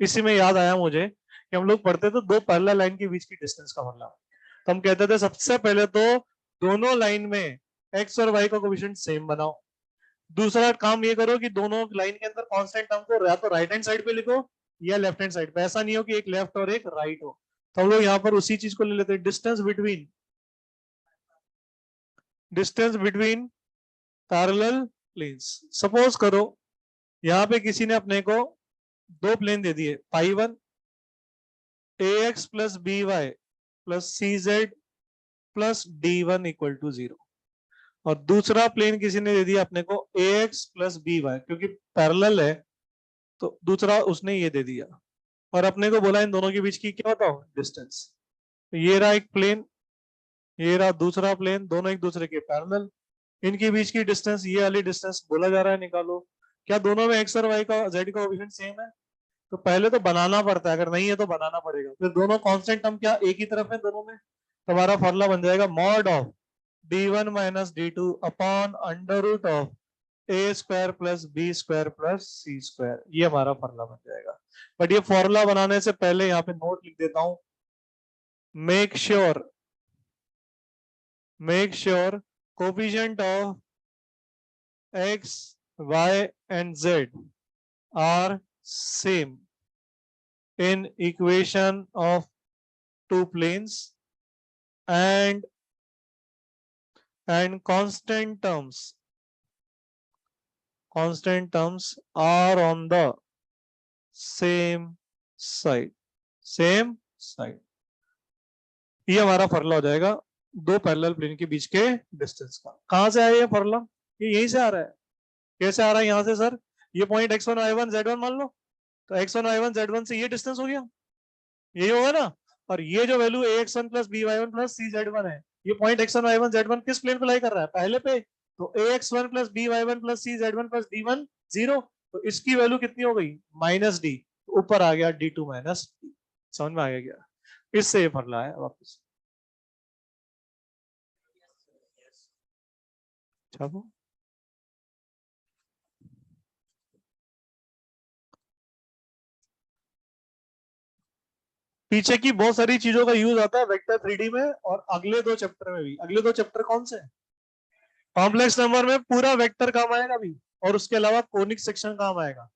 इसी में याद आया मुझे कि हम लोग पढ़ते थे दो पैरेलल लाइन के बीच की डिस्टेंस का फॉर्मूला। तो हम कहते थे सबसे पहले तो दोनों लाइन में एक्स और वाई का कोएफिशिएंट सेम बनाओ। दूसरा काम ये करो कि दोनों लाइन के अंदर कांस्टेंट टर्म को या तो राइट हैंड साइड पे लिखो या लेफ्ट हैंड साइड पे, ऐसा नहीं हो कि एक लेफ्ट और एक राइट हो। तो हम लोग यहाँ पर उसी चीज को ले लेते हैं, distance between distance between parallel planes. Suppose करो यहाँ पे किसी ने अपने को दो प्लेन दे दिए, pi one a x plus b y plus c z plus d one equal to 0, और दूसरा प्लेन किसी ने दे दिया अपने को ए एक्स प्लस बी वाई, क्योंकि पैरेलल है तो दूसरा उसने ये दे दिया, और अपने को बोला इन दोनों के बीच की क्या बताओ डिस्टेंस। तो ये रहा एक प्लेन, ये रहा दूसरा प्लेन, दोनों एक दूसरे के पैरेलल, इनके बीच की डिस्टेंस ये वाली डिस्टेंस बोला जा रहा है निकालो। क्या दोनों में एक्स और वाई का जेड का कोएफिशिएंट सेम है? तो पहले तो बनाना पड़ता है, अगर नहीं है तो बनाना पड़ेगा। फिर दोनों कांस्टेंट टर्म क्या एक ही तरफ है दोनों में, तो हमारा फॉर्मूला बन जाएगा mod of D one minus D two upon under root of A square plus B square plus C square. ये हमारा फॉर्मूला बन जाएगा। बट ये फॉर्मूला बनाने से पहले यहाँ पे नोट लिख देता हूं, make sure coefficient of x, y and z are same in equation of two planes, and constant terms are on the same side. ये हमारा फॉर्मूला हो जाएगा दो पैरेलल प्लेन के बीच के डिस्टेंस का। कहां से आया ये फॉर्मूला? ये यहीं से आ रहा है। कैसे आ रहा है यहाँ से सर? ये पॉइंट x1 y1 z1 मान लो, तो x1 y1 z1 से ये डिस्टेंस हो गया, यही होगा ना। और ये जो value ax1 plus by1 plus cz1 है, ये पॉइंट x1 y1 z1 किस प्लेन पे लाई कर रहा है? पहले पे। तो ax1 plus by1 plus cz1 plus d1 0, तो इसकी वैल्यू कितनी हो गई? माइनस डी, ऊपर आ गया d2 माइनस डी। समझ में आ गया क्या? इससे ये फॉर्मूला है वापस। चलो पीछे की बहुत सारी चीजों का यूज आता है वेक्टर 3D में, और अगले दो चैप्टर में भी। अगले दो चैप्टर कौन से? कॉम्प्लेक्स नंबर में पूरा वेक्टर काम आएगा भी, और उसके अलावा कोनिक सेक्शन काम आएगा।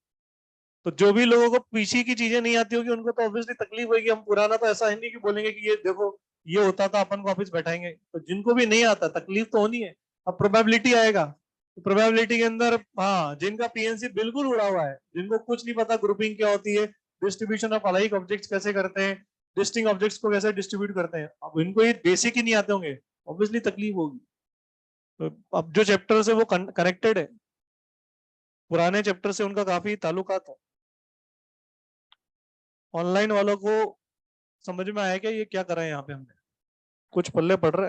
तो जो भी लोगों को पीछे की चीजें नहीं आती होगी उनको तो ऑब्वियसली तकलीफ होगी। हम पुराना तो ऐसा है नहीं कि बोलेंगे कि ये देखो ये होता था अपन को वापस बैठाएंगे। तो जिनको भी नहीं आता तकलीफ तो होनी है। अब प्रोबेबिलिटी आएगा, तो प्रोबेबिलिटी के अंदर हाँ, जिनका पीएनसी बिल्कुल उड़ा हुआ है, जिनको कुछ नहीं पता ग्रुपिंग क्या होती है, डिस्ट्रीब्यूशन ऑफ अलाइक ऑब्जेक्ट्स कैसे करते हैं, डिस्टिंग ऑब्जेक्ट्स को कैसे डिस्ट्रीब्यूट करते हैं, अब इनको ये बेसिक ही नहीं आते होंगे, ऑब्वियसली तकलीफ होगी। तो अब जो चैप्टर है वो कनेक्टेड है, पुराने चैप्टर से उनका काफी ताल्लुकात है। ऑनलाइन वालों को समझ में आया क्या ये क्या करा है यहाँ पे हमने? कुछ पल्ले पड़ रहा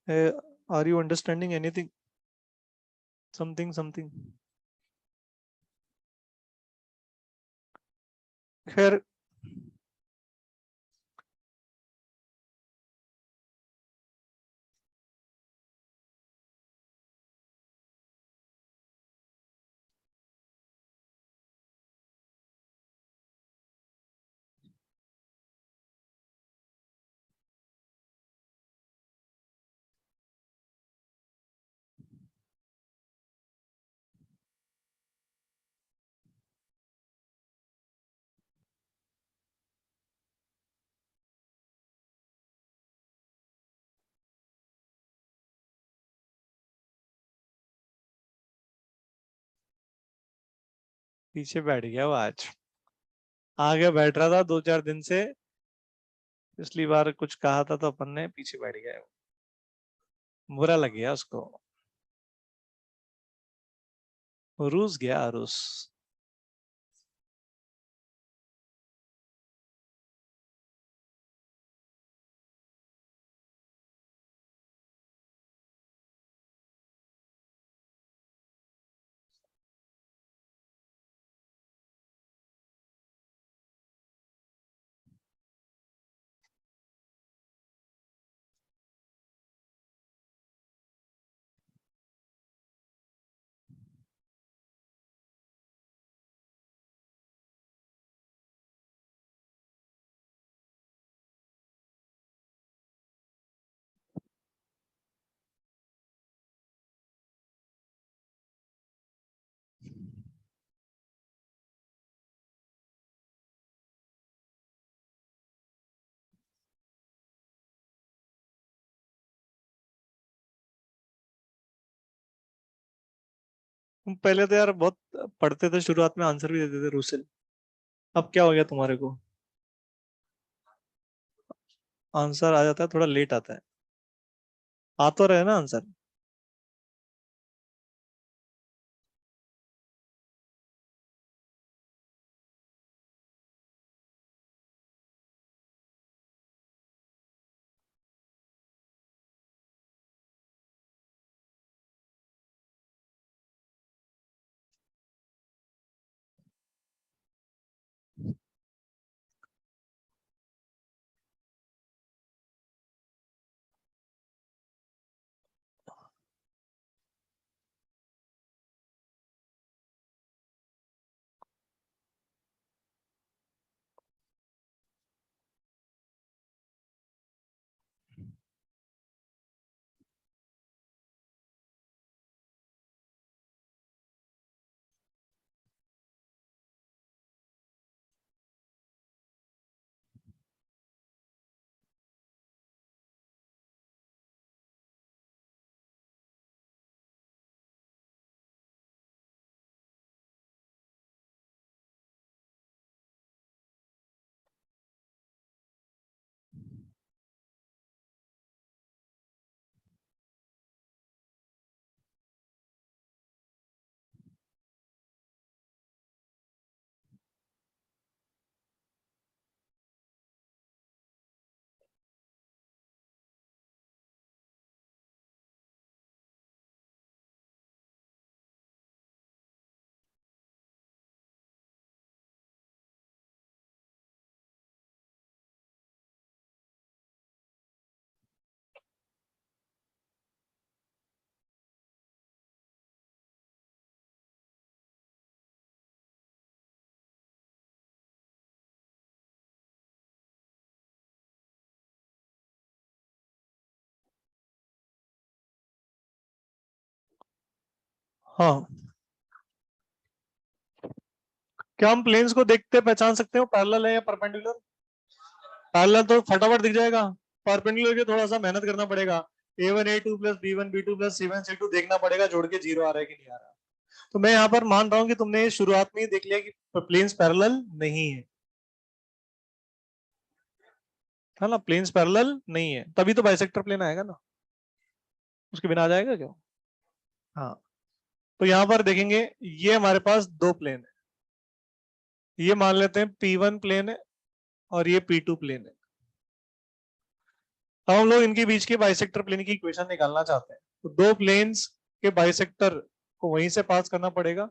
है? Are you understanding anything? Something something. खैर पीछे बैठ गया वो आज, आगे बैठ रहा था 2-4 दिन से। पिछली बार कुछ कहा था तो अपन ने पीछे बैठ गया, बुरा लग गया उसको, रूस गया रूस। तुम पहले तो यार बहुत पढ़ते थे, शुरुआत में आंसर भी देते थे रुसेल। अब क्या हो गया तुम्हारे को? आंसर आ जाता है, थोड़ा लेट आता है। आ तो रहे ना आंसर। हाँ, क्या हम प्लेन्स को देखते पहचान सकते हो पैरेलल है या परपेंडिकुलर? पैरेलल तो फटाफट दिख जाएगा। परपेंडिकुलर के थोड़ा सा मेहनत करना पड़ेगा। A1 A2 plus B1 B2 plus C1 C2 देखना पड़ेगा, जोड़ के जीरो आ रहा है कि नहीं आ रहा। तो मैं यहाँ पर मान रहा हूँ कि तुमने शुरुआत में ही देख लिया कि प्लेन्स पैरेलल नहीं है। है ना, प्लेन्स पैरेलल नहीं है, तभी तो बाइसेक्टर प्लेन आएगा ना। उसके बिना आ जाएगा क्या? हाँ। तो यहाँ पर देखेंगे, ये हमारे पास दो प्लेन है। ये मान लेते हैं P1 प्लेन है और ये P2 प्लेन है। अब हम लोग इनके बीच के बाइसेक्टर प्लेन की इक्वेशन निकालना चाहते हैं। तो दो प्लेन्स के बाइसेक्टर को वहीं से पास करना पड़ेगा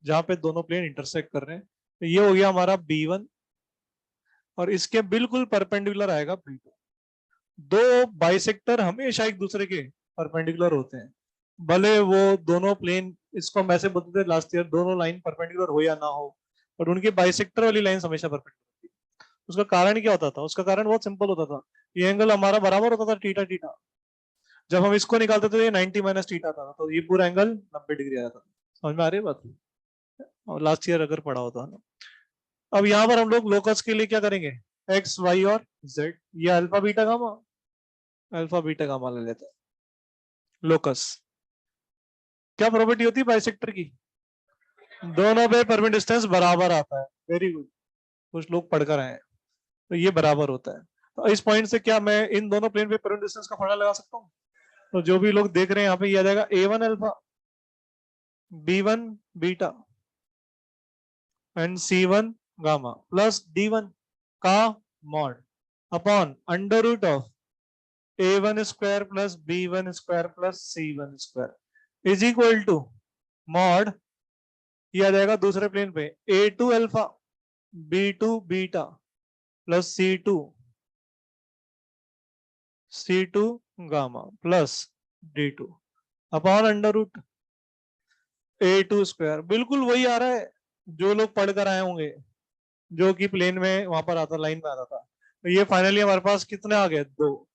जहां पे दोनों प्लेन इंटरसेक्ट कर रहे हैं। तो ये हो गया हमारा B1 और इसके बिल्कुल परपेंडिकुलर आएगा B2। दो बाइसेक्टर हमेशा एक दूसरे के परपेंडिकुलर होते हैं, भले वो दोनों प्लेन, इसको हम ऐसे बोलते थे लास्ट ईयर, दोनों लाइन परपेंडिकुलर हो या ना हो, और उनकी बाइसेक्टर वाली लाइन हमेशा परपेंडिकुलर थी। उसका कारण क्या होता था? उसका कारण बहुत सिंपल होता था। ये एंगल हमारा बराबर होता था थीटा थीटा। जब हम इसको निकालते थे ये 90 माइनस थीटा था, तो ये पूरा एंगल 90 डिग्री आया था। समझ में आ रही है बात? और लास्ट ईयर अगर पढ़ा होता है ना। अब यहाँ पर हम लोग लोकस के लिए क्या करेंगे? एक्स वाई और जेड, ये अल्फा बीटा गामा ले लेते हैं लोकस। क्या प्रॉपर्टी होती है बाइसेक्टर की? दोनों पे परपेंडिकुलर डिस्टेंस बराबर आता है। वेरी गुड, कुछ लोग पढ़कर आए हैं। तो ये बराबर होता है। तो इस पॉइंट से क्या मैं इन दोनों प्लेन पे परपेंडिकुलर डिस्टेंस का फॉर्मूला लगा सकता हूँ? तो जो भी लोग देख रहे हैं यहाँ पे, ये आ जाएगा A1 alpha B1 beta and C1 gamma plus D1 का mod upon under root of A1 square plus B1 square plus C1 square is equal to mod, ये आ जाएगा दूसरे प्लेन पे A2 alpha B2 beta plus C2 gamma plus D2 upon under root A2 square. बिल्कुल वही आ रहा है जो लोग पढ़ कर आए होंगे, जो कि प्लेन में वहां पर आता, लाइन में आता था। तो ये फाइनली हमारे पास कितने आ गए? दो।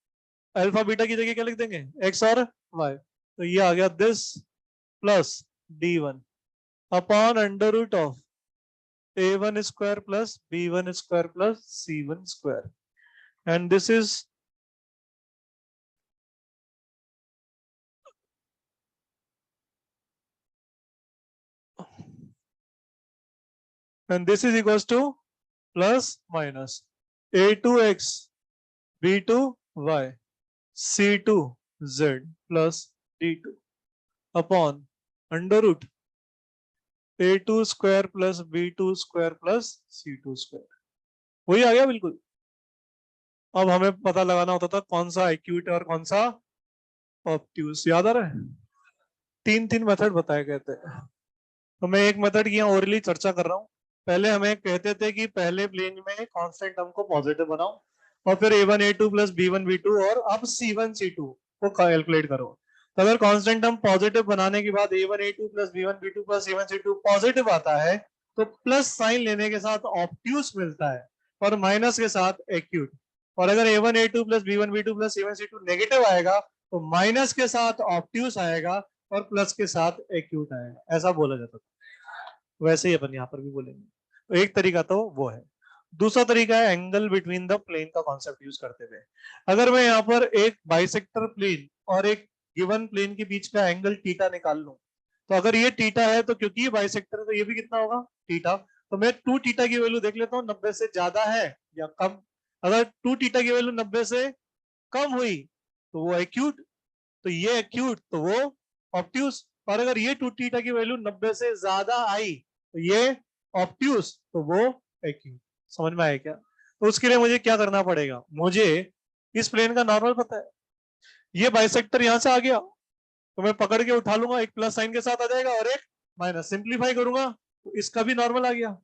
अल्फा बीटा की जगह क्या लिख देंगे? एक्स और वाई। तो ये आ गया this plus D1 upon under root of A1 square plus B1 square plus C1 square and this is and this is equals to plus minus a2x b2y c2z plus d2 upon under root a2 square plus b2 square plus c2 square. वही आ गया बिल्कुल। अब हमें पता लगाना होता था कौन सा एक्यूट है और कौन सा ऑब्ट्यूस। याद आ रहा है? तीन तीन मेथड बताए गए थे। तो मैं एक मेथड की यहाँ ओरली चर्चा कर रहा हूँ। पहले हमें कहते थे कि पहले प्लेन में कांस्टेंट टर्म को पॉजिटिव बनाओ और फिर a1 a2 plus b1 b2 और अब c1 c2 को कैलकुलेट करो। तो अगर कांस्टेंट टर्म पॉजिटिव बनाने के बाद a1 a2 plus b1 b2 plus c1 c2 positive आता है तो प्लस साइन लेने के साथ ऑब्ट्यूस मिलता है और माइनस के साथ एक्यूट। और अगर a1 a2 plus b1 b2 plus c1 c2 negative आएगा तो माइनस के साथ ऑब्ट्यूस आएगा और प्लस के साथ एक्यूट आएगा। ऐसा बोला जाता था। वैसे ही अपन यहाँ पर भी बोलेंगे। तो एक तरीका तो वो है। दूसरा तरीका है एंगल बिटवीन द प्लेन का कॉन्सेप्ट यूज करते हुए। अगर मैं यहाँ पर एक बाइसेक्टर प्लेन और एक गिवन प्लेन के बीच का एंगल थीटा निकाल लूं, तो अगर ये थीटा है तो क्योंकि ये बाइसेक्टर है तो ये भी कितना होगा? थीटा। तो मैं 2 थीटा की वैल्यू देख लेता हूँ 90 से ज्यादा है या कम। अगर 2 थीटा की वैल्यू 90 से कम हुई तो वो एक्यूट, तो ये एक्यूट तो वो ऑब्ट्यूस। और अगर ये 2 थीटा की वैल्यू 90 से ज्यादा आई तो ये ऑब्ट्यूस तो वो एक्यूट। समझ में आया क्या? तो उसके लिए मुझे क्या करना पड़ेगा? मुझे इस प्लेन का नॉर्मल पता है। ये बाइसेक्टर यहां से आ गया तो मैं पकड़ के उठा लूंगा, एक प्लस साइन के साथ आ जाएगा और एक माइनस। सिंप्लीफाई करूंगा तो इसका भी नॉर्मल आ गया।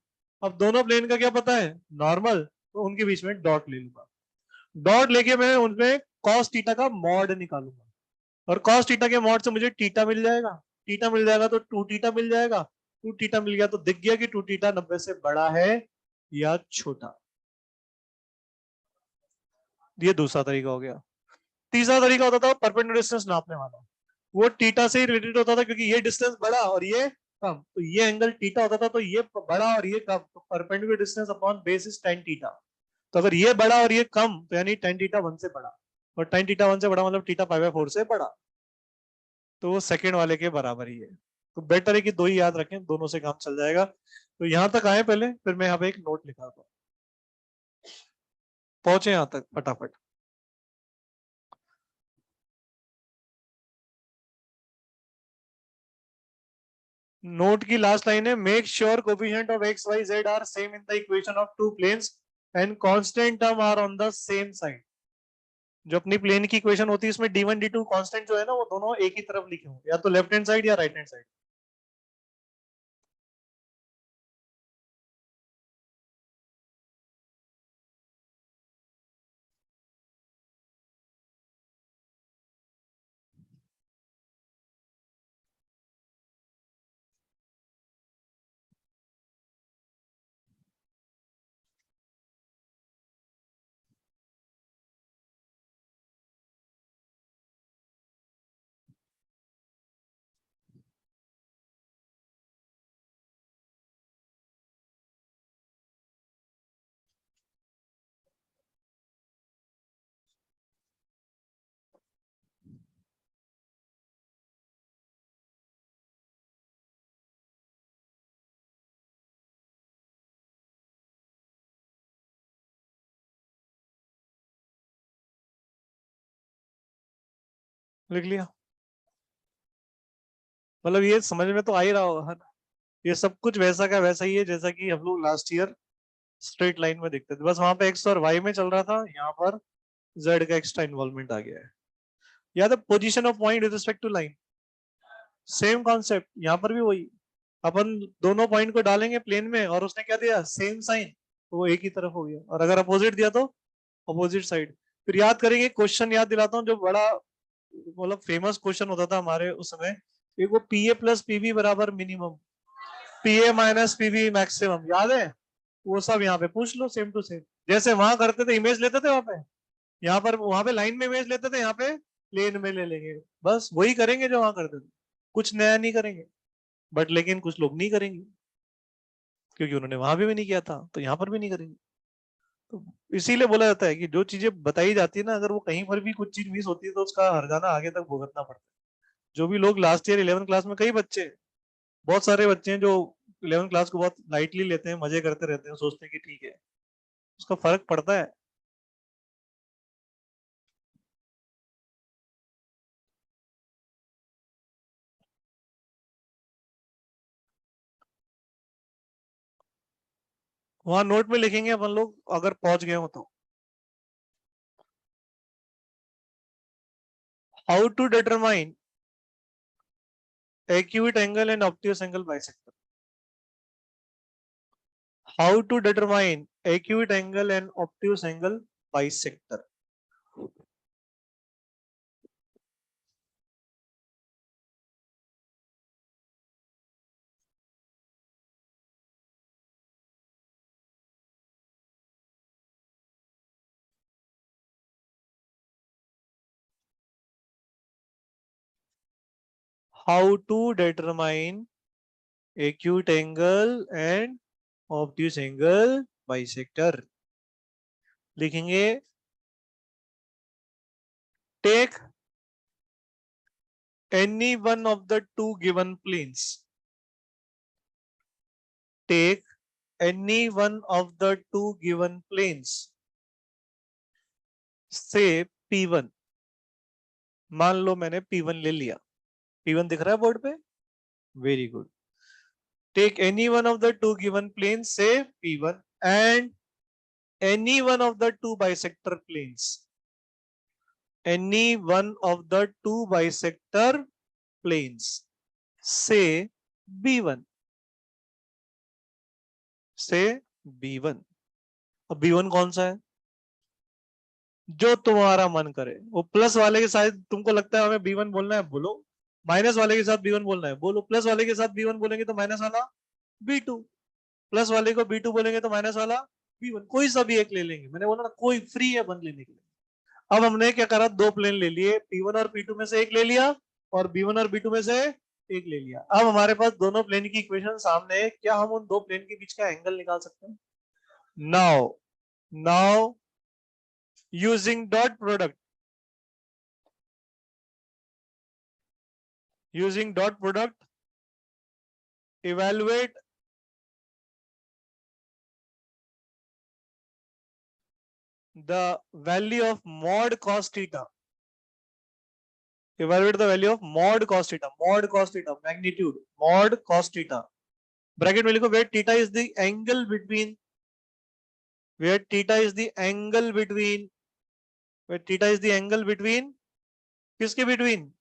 अब दोनों प्लेन का क्या पता है? नॉर्मल। तो उनके बीच में डॉट ले लूंगा। डॉट लेके मैं उनमें कॉस थीटा का मॉड निकालूंगा और कॉस थीटा के मॉड से मुझे थीटा मिल जाएगा। थीटा मिल जाएगा तो 2 थीटा मिल जाएगा। 2 थीटा मिल गया तो दिख गया कि 2 थीटा 90 से बड़ा है या छोटा। ये दूसरा तरीका हो गया। तीसरा तरीका होता था परपेंडिकुलर डिस्टेंस नापने वाला। वो थीटा से ही रिलेटेड होता था क्योंकि ये डिस्टेंस बड़ा और ये कम, तो ये एंगल थीटा होता था तो ये बड़ा और ये कम, तो perpendicular distance upon base is tan theta. तो अगर ये बड़ा और ये कम तो यानी tan थीटा 1 से बड़ा, और tan थीटा 1 से बड़ा मतलब थीटा π/4 से बड़ा, तो वो सेकेंड वाले के बराबर ही है। तो बेटर है कि दो ही याद रखें, दोनों से काम चल जाएगा। तो यहां तक आए पहले, फिर मैं यहाँ पे एक नोट लिखा था। पहुंचे यहां तक फटाफट। नोट की लास्ट लाइन है make sure coefficient of X Y Z are same in the equation of two planes and constant term are on the same side. जो अपनी प्लेन की इक्वेशन होती है इसमें d1 d2 कांस्टेंट जो है ना वो दोनों एक ही तरफ लिखे होंगे, या तो लेफ्ट हैंड साइड या राइट हैंड साइड। लिख लिया? मतलब ये समझ में तो आ ही रहा होगा ना। ये सब कुछ वैसा का वैसा ही है जैसा कि हम लोग लास्ट ईयर स्ट्रेट लाइन में देखते थे, बस वहां पे एक्स और वाई में चल रहा था, यहाँ पर जेड का एक्स्ट्रा इन्वॉल्वमेंट आ गया है। या the position of point with respect to line, same concept यहाँ पर भी वही। अपन दोनों पॉइंट को डालेंगे प्लेन में और उसने क्या दिया? सेम साइन, तो वो एक ही तरफ हो गया। और अगर अपोजिट दिया तो अपोजिट साइड। फिर याद करेंगे क्वेश्चन, याद दिलाता हूँ जो बड़ा मतलब फेमस क्वेश्चन होता था हमारे उस समय, एक वो पी ए प्लस पीबी बराबर minimum, P A minus PB maximum, याद है? वो सब यहाँ पे पूछ लो सेम टू सेम। जैसे वहां करते थे इमेज लेते थे वहां पे, यहाँ पर वहां पे लाइन में इमेज लेते थे, यहाँ पे प्लेन में ले लेंगे। बस वही करेंगे जो वहां करते थे, कुछ नया नहीं करेंगे। बट लेकिन कुछ लोग नहीं करेंगे क्योंकि उन्होंने वहां भी नहीं किया था तो यहाँ पर भी नहीं करेंगे। तो इसीलिए बोला जाता है कि जो चीजें बताई जाती है ना, अगर वो कहीं पर भी कुछ चीज मिस होती है तो उसका हर्जाना आगे तक भुगतना पड़ता है। जो भी लोग लास्ट ईयर 11th क्लास में, कई बच्चे, बहुत सारे बच्चे हैं जो 11 क्लास को बहुत लाइटली लेते हैं, मजे करते रहते हैं, सोचते हैं कि ठीक है, उसका फर्क पड़ता है। वहां नोट में लिखेंगे अपन लोग अगर पहुंच गए हो तो, how to determine acute angle and obtuse angle bisector. How to determine acute angle and obtuse angle bisector. How to determine acute angle and obtuse angle bisector. लिखेंगे take any one of the two given planes. Take any one of the two given planes. Say P1. मान लो मैंने P1 ले लिया, P1 दिख रहा है board पे, very good. Take any one of the two given planes, say P1, and any one of the two bisector planes. Any one of the two bisector planes, say B1. Say B1. अब B1 कौन सा है? जो तुम्हारा मन करे। वो plus वाले के साथ तुमको लगता है हमें B1 बोलना है, बोलो। माइनस वाले के साथ B1 बोलना है, बोलो। प्लस वाले के साथ B1 बोलेंगे तो माइनस वाला B2, प्लस वाले को B2 बोलेंगे तो माइनस वाला B1। कोई सा भी एक ले लेंगे, मैंने बोला ना कोई फ्री है बन लेने के लिए। अब हमने क्या करा, दो प्लेन ले लिए, P1 और P2 में से एक ले लिया और B1 और B2 में से एक ले लिया। अब हमारे पास दोनों प्लेन की इक्वेशन सामने है, क्या हम उन दो प्लेन के बीच का एंगल निकाल सकते हैं? Now using dot product, using dot product, evaluate the value of mod cos theta. Evaluate the value of mod cos theta. Mod cos theta, magnitude, mod cos theta. Bracket में लिखो, where theta is the angle between, where theta is the angle between, where theta is the angle between, किसके between?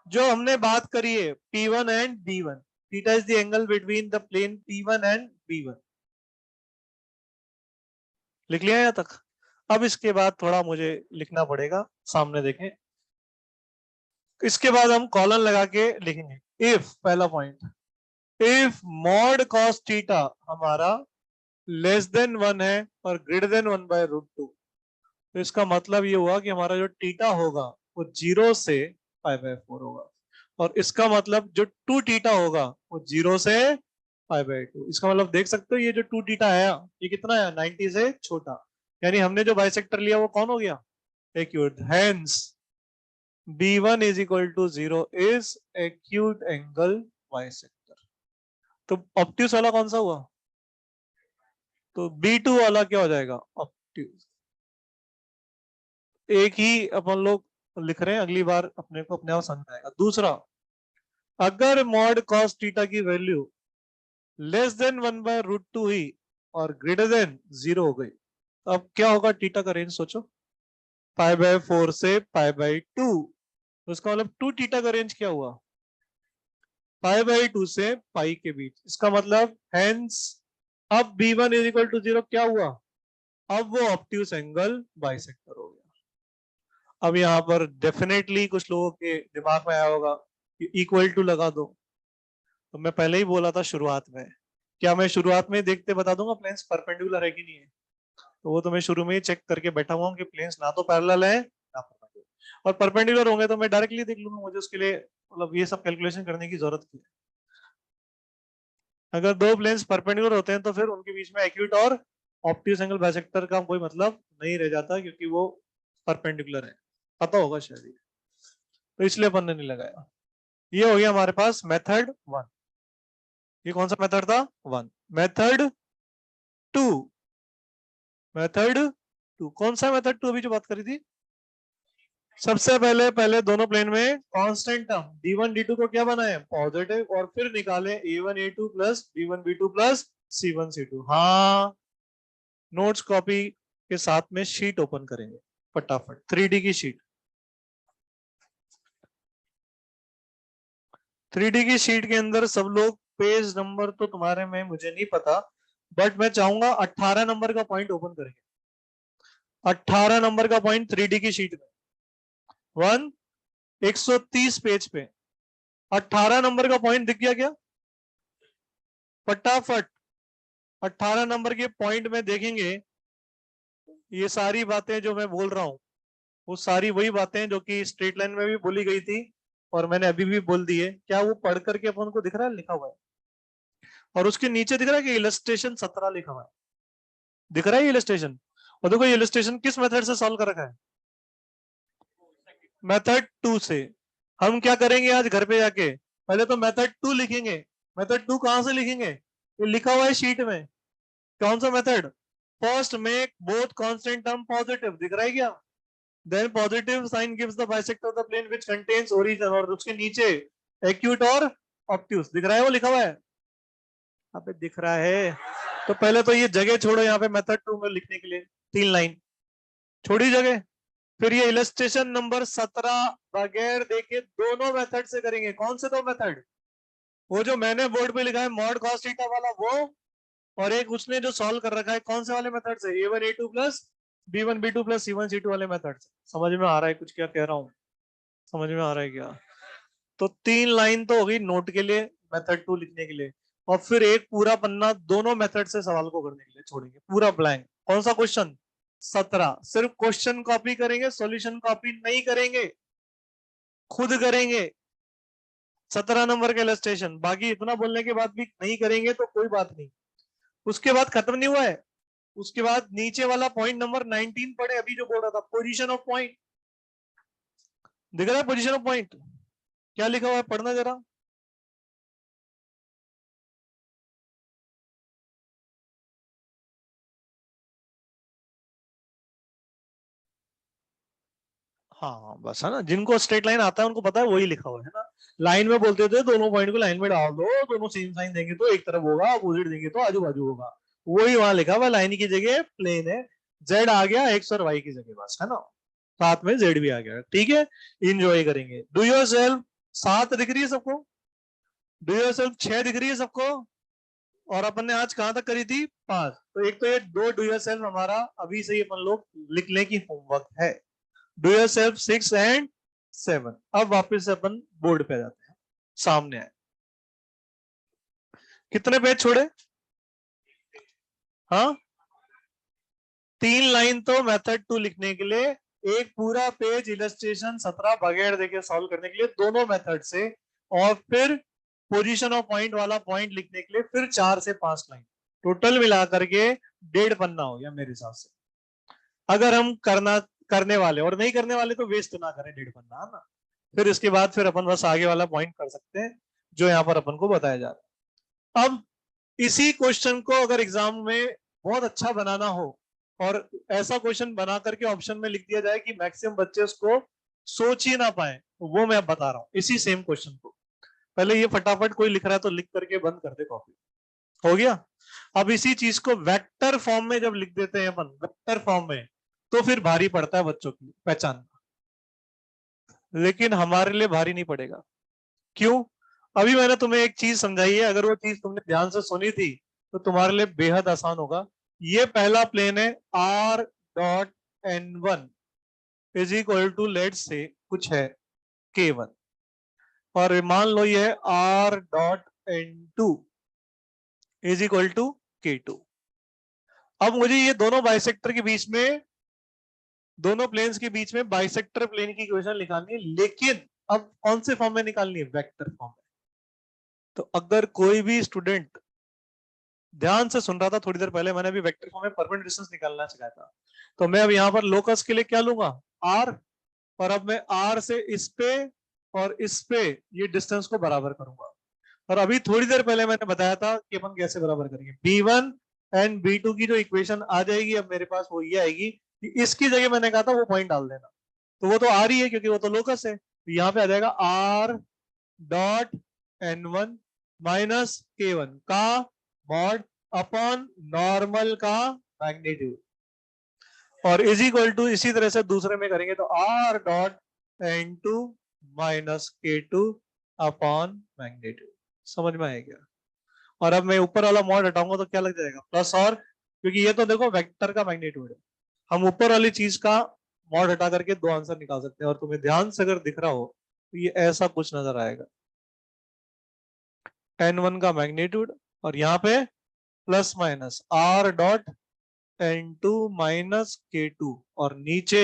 जो हमने बात करी है P1 and B1. Theta is the angle between the plane P1 and B1. लिख लिया यहाँ तक? अब इसके बाद थोड़ा मुझे लिखना पड़ेगा, सामने देखें। इसके बाद हम कॉलन लगा के लिखेंगे। इफ, पहला point, if mod cos theta हमारा लेस देन 1 है और ग्रेटर देन 1/√2, तो इसका मतलब ये हुआ कि हमारा जो थीटा होगा वो 0 से π/4 होगा, और इसका मतलब जो 2 थीटा होगा वो 0 से π/2। इसका मतलब देख सकते हो ये जो 2 थीटा है ये कितना है, 90 से छोटा, यानी हमने जो बाइसेक्टर लिया वो कौन हो गया, acute. Hence B1 is equal to 0 is acute angle bisector। तो ऑब्ट्यूस वाला कौन सा हुआ, तो B2 वाला क्या हो जाएगा, ऑब्ट्यूस। एक ही अपन लोग लिख रहे हैं, अगली बार अपने को अपने आप समझ आएगा। दूसरा, अगर मॉड कॉस थीटा की वैल्यू लेस देन 1/√2 ही और ग्रेटर देन 0 हो गई, अब क्या होगा, थीटा का रेंज सोचो, π/4 से π/2। उसका मतलब 2 थीटा का रेंज क्या हुआ, π/2 से पाई के बीच। इसका मतलब हेंस अब B1 इज इक्वल टू 0 क्या हुआ, अब वो ऑब्ट्यूस एंगल बाइसेक्टर हो गया। अब यहाँ पर डेफिनेटली कुछ लोगों के दिमाग में आया होगा कि इक्वल टू लगा दो, तो मैं पहले ही बोला था शुरुआत में, क्या मैं शुरुआत में देखते बता दूंगा प्लेन्स परपेंडिकुलर है कि नहीं है, तो वो तो मैं शुरू में ही चेक करके बैठा हुआ हूँ कि प्लेन्स ना तो पैरेलल है ना परपेंडिकुलर, और परपेंडिकुलर होंगे तो मैं डायरेक्टली देख लूंगा, मुझे उसके लिए मतलब ये सब कैलकुलेशन करने की जरूरत नहीं है। अगर दो प्लेन्स परपेंडिकुलर होते हैं तो फिर उनके बीच में एक्यूट और ऑब्ट्यूस एंगल बाइसेक्टर का कोई मतलब नहीं रह जाता, क्योंकि वो परपेंडिकुलर है, पता होगा शायद, तो इसलिए अपन ने नहीं लगाया। ये हो गया हमारे पास मेथड 1। ये कौन सा मेथड था? 1। मेथड 2, मेथड 2 कौन सा? मेथड 2 अभी जो बात करी थी, सबसे पहले दोनों प्लेन में कांस्टेंट टर्म d1 d2 को क्या बनाए? पॉजिटिव, और फिर निकाले a1 a2 plus b1 b2 plus c1 c2। हाँ, नोट्स कॉपी के साथ में शीट ओपन करेंगे फटाफट, 3D की शीट। 3D की शीट के अंदर सब लोग, पेज नंबर तो तुम्हारे में मुझे नहीं पता, बट मैं चाहूंगा 18 नंबर का पॉइंट ओपन करेंगे। 18 नंबर का पॉइंट 3D की शीट में 130 पेज पे 18 नंबर का पॉइंट दिख गया क्या? फटाफट 18 नंबर के पॉइंट में देखेंगे, ये सारी बातें जो मैं बोल रहा हूं वो सारी वही बातें जो कि स्ट्रेट लाइन में भी बोली गई थी और मैंने अभी भी बोल दी है। क्या वो पढ़ करके अपन को दिख रहा है? लिखा हुआ है, और उसके नीचे दिख रहा है कि इलस्ट्रेशन 17 लिखा हुआ है, दिख रहा है इलस्ट्रेशन। और देखो ये इलस्ट्रेशन किस मेथड से सॉल्व कर रखा है? मेथड 2 से। हम क्या करेंगे आज घर पे जाके, पहले तो मेथड 2 लिखेंगे। मेथड 2 कहां से लिखेंगे? ये लिखा हुआ है शीट में। कौन सा method? First make both constant term positive, दिख रहा है क्या? Then positive sign gives the bisector of the plane which contains origin, और उसके नीचे एक्यूट और ऑब्ट्यूस, दिख रहा है? वो लिखा हुआ है, अबे दिख रहा है। तो पहले तो ये जगह छोड़ो यहाँ पे मेथड 2 में लिखने के लिए, 3 लाइन छोड़ी जगह। फिर ये इलस्ट्रेशन नंबर 17 बगैर देखे दोनों मेथड से करेंगे। कौन से दो मेथड? वो जो मैंने बोर्ड पे लिखा है मॉड कॉस थीटा वाला वो, और एक उसने जो सॉल्व कर रखा है कौन से वाले मेथड से? a1 a2 plus b1 b2 plus c1 c2 वाले मेथड से। समझ में आ रहा है कुछ क्या कह रहा हूँ? समझ में आ रहा है क्या? तो 3 लाइन तो होगी नोट के लिए, मेथड 2 लिखने के लिए, और फिर एक पूरा पन्ना दोनों मेथड से सवाल को करने के लिए छोड़ेंगे, पूरा ब्लैंक। कौन सा क्वेश्चन? 17। सिर्फ क्वेश्चन कॉपी करेंगे, सॉल्यूशन कॉपी नहीं करेंगे, खुद करेंगे। 17 नंबर का इलस्ट्रेशन, बाकी इतना बोलने के बाद भी नहीं करेंगे तो कोई बात नहीं। उसके बाद खत्म नहीं हुआ है, उसके बाद नीचे वाला पॉइंट नंबर 19 पढ़े, अभी जो बोल रहा था, पोजीशन ऑफ पॉइंट। दिख रहा है पोजीशन ऑफ पॉइंट? क्या लिखा हुआ है, पढ़ना जरा। हाँ बस, है ना, जिनको स्ट्रेट लाइन आता है उनको पता है, वही लिखा हुआ है ना। लाइन में बोलते थे दोनों पॉइंट को लाइन में डाल दो, दोनों सेम साइन देंगे तो एक तरफ होगा, अपोजिट देंगे तो आजू बाजू होगा। वही वहां लिखा हुआ, लाइन की जगह प्लेन है, जेड आ गया एक्स और वाई की जगह, बस, है ना। साथ में जेड भी आ गया, ठीक है। इंजॉय करेंगे। डू योर सेल्फ 7 दिख रही है सबको? डू योर सेल्फ 6 दिख रही है सबको? और अपन ने आज कहां तक करी थी? 5। तो एक तो ये दो डू योर सेल्फ हमारा अभी से ही अपन लोग लिख ले की होमवर्क है। Do your self 6 and 7। अब वापस से अपन बोर्ड पे जाते हैं, सामने आए। कितने पेज छोड़े? हाँ, 3 लाइन तो मेथड 2 लिखने के लिए, एक पूरा पेज इलस्ट्रेशन 17 बगैर देखे सॉल्व करने के लिए दोनों मेथड से, और फिर पोजीशन ऑफ पॉइंट वाला पॉइंट लिखने के लिए फिर 4 से 5 लाइन, टोटल मिला करके 1.5 पन्ना हो गया मेरे हिसाब से। अगर हम करने वाले, और नहीं करने वाले तो वेस्ट ना करें 1.5 पन्ना, है ना। फिर इसके बाद फिर अपन बस आगे वाला पॉइंट कर सकते हैं जो यहाँ पर अपन को बताया जा रहा है। अब इसी क्वेश्चन को अगर एग्जाम में बहुत अच्छा बनाना हो, और ऐसा क्वेश्चन बना करके ऑप्शन में लिख दिया जाए कि मैक्सिमम बच्चे उसको सोच ही ना पाए, वो मैं बता रहा हूँ इसी सेम क्वेश्चन को। पहले ये फटाफट कोई लिख रहा है तो लिख करके बंद कर दे कॉपी। हो गया? अब इसी चीज को वेक्टर फॉर्म में जब लिख देते हैं अपन, वेक्टर फॉर्म में, तो फिर भारी पड़ता है बच्चों की पहचान, लेकिन हमारे लिए भारी नहीं पड़ेगा। क्यों? अभी मैंने तुम्हें एक चीज समझाई है, अगर वो चीज तुमने ध्यान से सुनी थी तो तुम्हारे लिए बेहद आसान होगा। ये पहला प्लेन है r.n1 is equal to, late से कुछ है k1, और मान लो ये r.n2 is equal to k2। अब मुझे ये दोनों बाइसेक्टर के बीच में, दोनों प्लेन्स के बीच में बाइसेक्टर प्लेन की इक्वेशन निकालनी है, लेकिन अब कौन से फॉर्म में निकालनी है? वेक्टर फॉर्म में। तो अगर कोई भी स्टूडेंट ध्यान से सुन रहा था, थोड़ी देर पहले मैंने भी वेक्टर फॉर्म में परपेंडिकुलर डिस्टेंस निकालना सिखाया था, तो मैं अब यहाँ पर लोकस के लिए क्या लूंगा? r, और अब मैं r से इस पे और इस पे ये डिस्टेंस को बराबर करूंगा। और अभी थोड़ी देर पहले मैंने बताया था कि अपन कैसे बराबर करेंगे। B1 एंड B2 की जो इक्वेशन आ जाएगी अब मेरे पास वो ये आएगी कि इसकी जगह मैंने कहा था वो पॉइंट डाल देना, तो वो तो आ रही है क्योंकि वो तो लोकस है, तो यहाँ पे आ जाएगा R dot N1 minus K1 का मॉड अपॉन नॉर्मल का मैग्नीट्यूड, और इज इक्वल टू इसी तरह से दूसरे में करेंगे तो R dot N2 minus K2 upon magnitude. समझ में आएगा? और अब मैं ऊपर वाला मॉड हटाऊंगा तो क्या लग जाएगा, प्लस, और क्योंकि ये तो देखो वेक्टर का मैग्नीट्यूड है, हम ऊपर वाली चीज का मॉड हटा करके दो आंसर निकाल सकते हैं, और तुम्हें ध्यान से अगर दिख रहा हो तो ये ऐसा कुछ नजर आएगा, N1 का मैग्नीट्यूड और यहाँ पे plus minus R dot N2 minus K2 और नीचे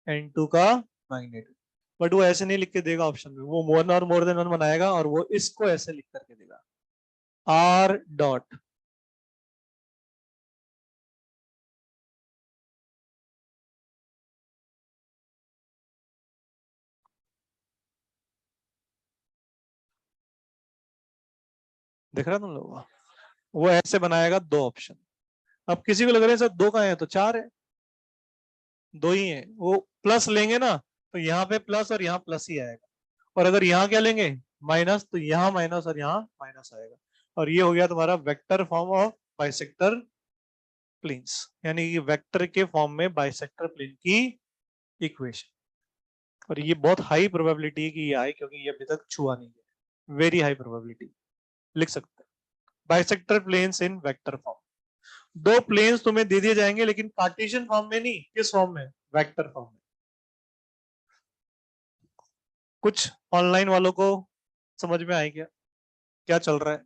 N2 का मैग्नीट्यूड। बट वो ऐसे नहीं लिख के देगा ऑप्शन में, वो वन और मोर देन वन बनाएगा और वो इसको ऐसे लिख करके देगा, R डॉट। दिख रहा है तुम लोगों को? वो ऐसे बनाएगा दो ऑप्शन। अब किसी को लग रहा है सर दो का है तो चार है, दो ही है, वो प्लस लेंगे ना तो यहाँ पे प्लस और यहाँ प्लस ही आएगा, और अगर यहाँ क्या लेंगे माइनस तो यहाँ माइनस और यहाँ माइनस आएगा, और ये हो गया तुम्हारा vector form of bisector planes, यानी कि वेक्टर के फॉर्म में बाइसेक्टर प्लेन की इक्वेशन। और ये बहुत हाई प्रोबेबिलिटी है कि ये आए क्योंकि ये अभी तक छुआ नहीं है, वेरी हाई प्रोबेबिलिटी लिख सकते हैं। Bisector planes in vector form, दो प्लेन्स तुम्हें दे दिए जाएंगे लेकिन कार्टेशियन फॉर्म में नहीं, किस फॉर्म में, वेक्टर फॉर्म में। कुछ ऑनलाइन वालों को समझ में आई क्या, क्या चल रहा है,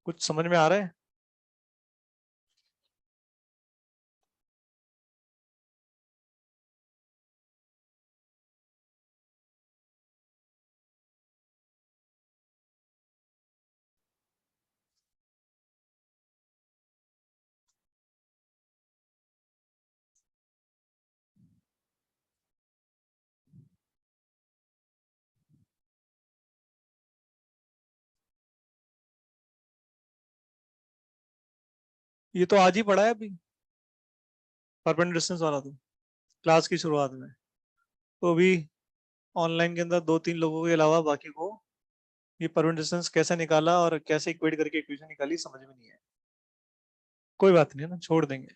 कुछ समझ में आ रहा है? ये तो आज ही पढ़ा है अभी, परपेंडिकुलर डिस्टेंस वाला तो क्लास की शुरुआत में। तो अभी ऑनलाइन के अंदर दो तीन लोगों के अलावा बाकी को ये परपेंडिकुलर डिस्टेंस कैसे निकाला और कैसे इक्वेट करके इक्वेशन निकाली समझ में नहीं है। कोई बात नहीं है ना, छोड़ देंगे।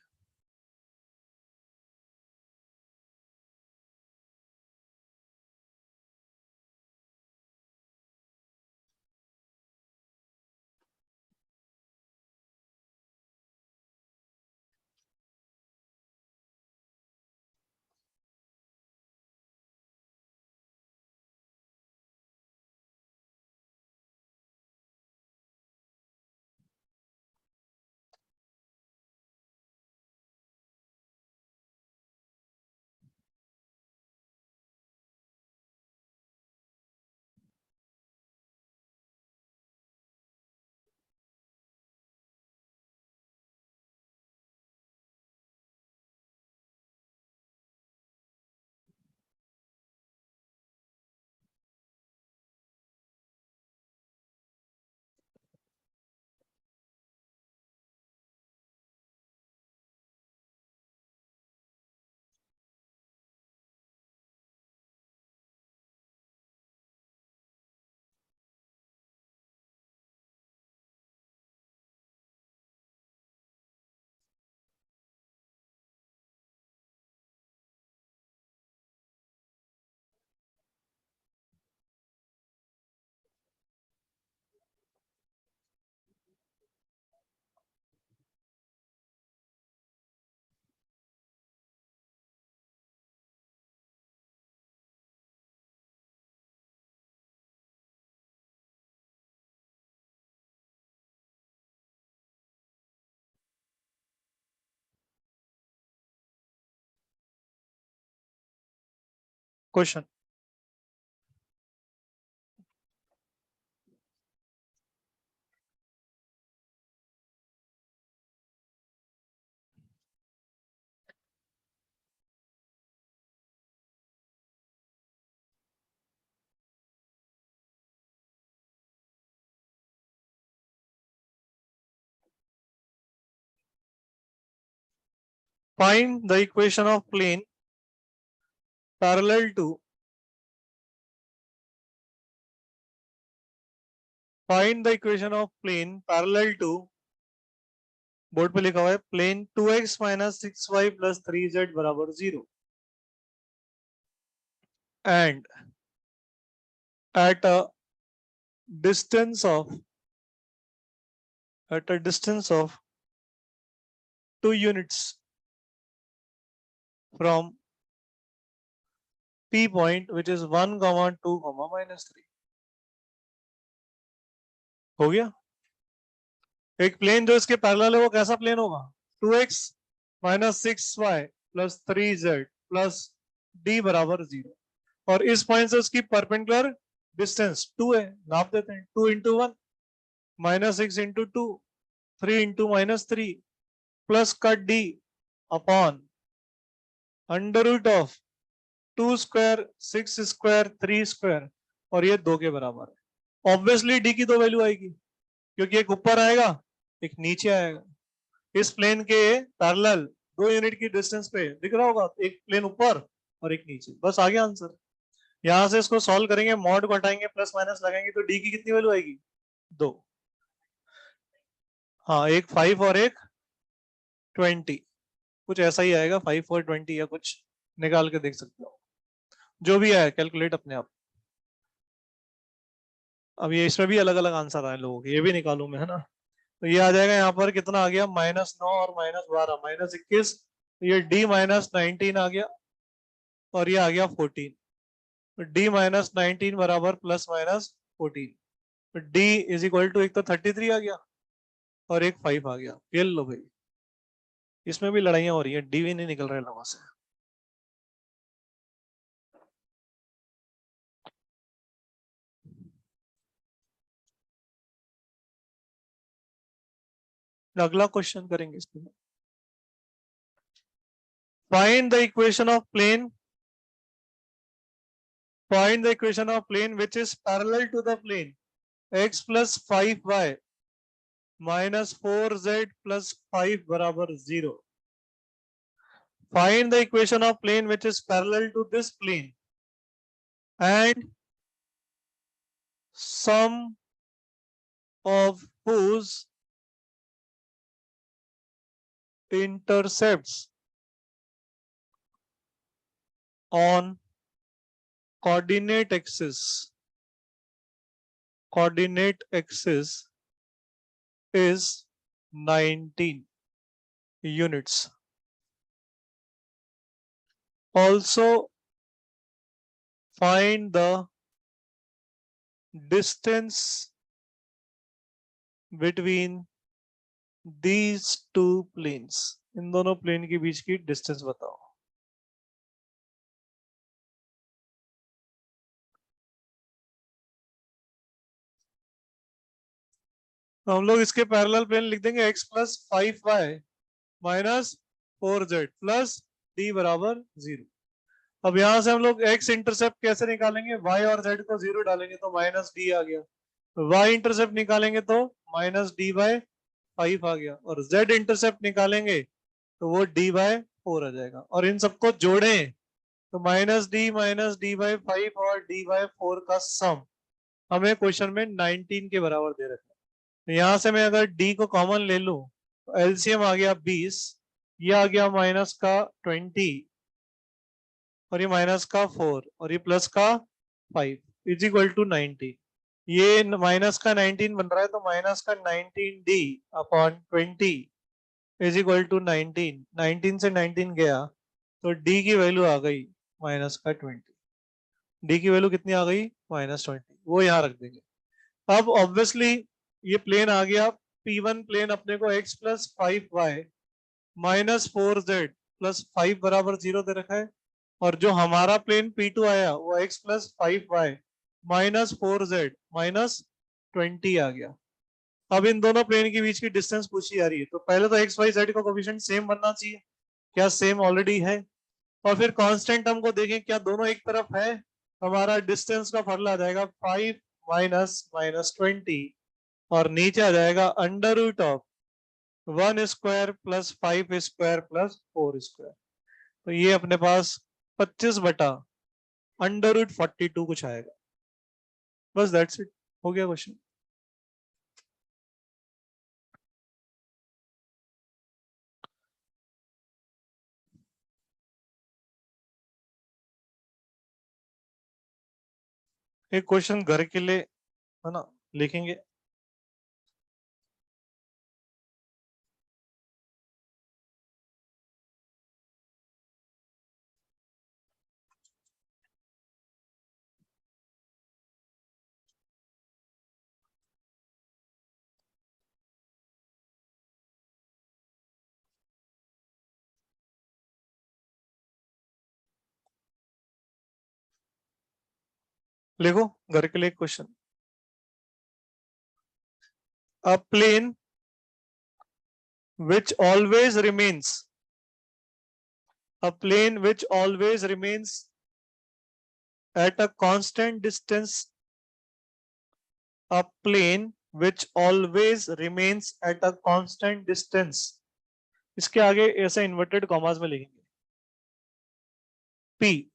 Question. find the equation of plane parallel to board पे लिखा हुआ है plane 2x minus 6y plus 3z बराबर 0 and at a distance of 2 units from P point which is 1, 2, -3. हो गया। एक प्लेन जो इसके पैरेलल है वो कैसा प्लेन होगा? 2x minus 6y plus 3z plus d बराबर 0 और इस पॉइंट से उसकी परपेंडिकुलर डिस्टेंस 2 है, नाप देते हैं। 2 इंटू 1 -6 इंटू 2 3 इंटू -3 प्लस का d upon under root of 2 square 6 square 3 square और ये 2 के बराबर है। ऑब्वियसली d की 2 वैल्यू आएगी क्योंकि एक ऊपर आएगा एक नीचे आएगा। इस प्लेन के पैरेलल 2 यूनिट की डिस्टेंस पे दिख रहा होगा, एक प्लेन ऊपर और एक नीचे। बस आ गया आंसर। यहां से इसको सॉल्व करेंगे, मॉड को हटाएंगे, प्लस माइनस लगाएंगे तो डी की कितनी वैल्यू आएगी? 2। हाँ, एक 5 और एक 20, कुछ ऐसा ही आएगा, 5 और 20 या कुछ निकाल के देख सकते हो। जो भी है कैलकुलेट अपने आप। अब ये इसमें भी अलग अलग आंसर आए लोगों के, ये भी निकालू मैं, है ना। तो ये आ जाएगा यहाँ पर कितना आ गया? -9 और -12 -21। ये d -19 आ गया और ये आ गया 14। तो d -19 बराबर +-14। तो d इज इक्वल टू एक तो 33 आ गया और एक 5 आ गया। खेल लो भाई, इसमें भी लड़ाइयां हो रही है, डी भी नहीं निकल रहे लोगों से। अगला क्वेश्चन करेंगे इसमें। Find the equation of plane which is parallel to the plane x plus 5y minus 4z plus 5 बराबर 0। Find the equation of plane which is parallel to this plane and sum of whose intercepts on coordinate axis is 19 units. Also find the distance between these two planes. इन दोनों plane के बीच की distance बताओ। तो हम लोग इसके parallel plane लिख देंगे x plus 5y minus 4z plus d बराबर 0। अब यहां से हम लोग x इंटरसेप्ट कैसे निकालेंगे? y और z को 0 डालेंगे तो माइनस d आ गया। y इंटरसेप्ट निकालेंगे तो माइनस d बाय 5 आ गया और z इंटरसेप्ट निकालेंगे तो वो d बाय 4 आ जाएगा। और इन सबको जोड़ें तो माइनस डी बाय 5 और d बाय 4 का सम हमें क्वेश्चन में 19 के बराबर दे रखा है। तो यहां से मैं अगर d को कॉमन ले लूं तो एलसीएम आ गया 20, ये आ गया माइनस का 20 और ये माइनस का 4 और ये प्लस का 5 इज इक्वल टू 19। ये माइनस का 19 बन रहा है तो माइनस का 19d upon 20 is equal to 19। 19 से 19 गया तो d की वैल्यू आ गई माइनस का 20। d की वैल्यू कितनी आ गई? -20। वो यहाँ रख देंगे। अब ऑब्वियसली ये प्लेन आ गया P1 प्लेन अपने को x plus 5y minus 4z plus 5 बराबर 0 दे रखा है और जो हमारा प्लेन P2 आया वो x plus 5y minus 4z minus 20 आ गया। अब इन दोनों प्लेन के बीच की डिस्टेंस पूछी जा रही है तो पहले तो x y z का कोफिशिएंट सेम बनना चाहिए। क्या सेम ऑलरेडी है? और फिर कांस्टेंट टर्म को देखें क्या दोनों एक तरफ है। हमारा डिस्टेंस का फॉर्मूला आ जाएगा 5 माइनस -20 और नीचे आ जाएगा under root of 1 square plus 5 square plus 4 square, तो ये अपने पास 25/√42 कुछ आएगा। बस दैट्स इट, हो गया क्वेश्चन। एक क्वेश्चन घर के लिए है ना, लिखेंगे। लिखो घर के लिए question. A plane which always remains a plane which always remains at a constant distance, a plane which always remains at a constant distance, इसके आगे ऐसे इन्वर्टेड कॉमास में लिखेंगे, P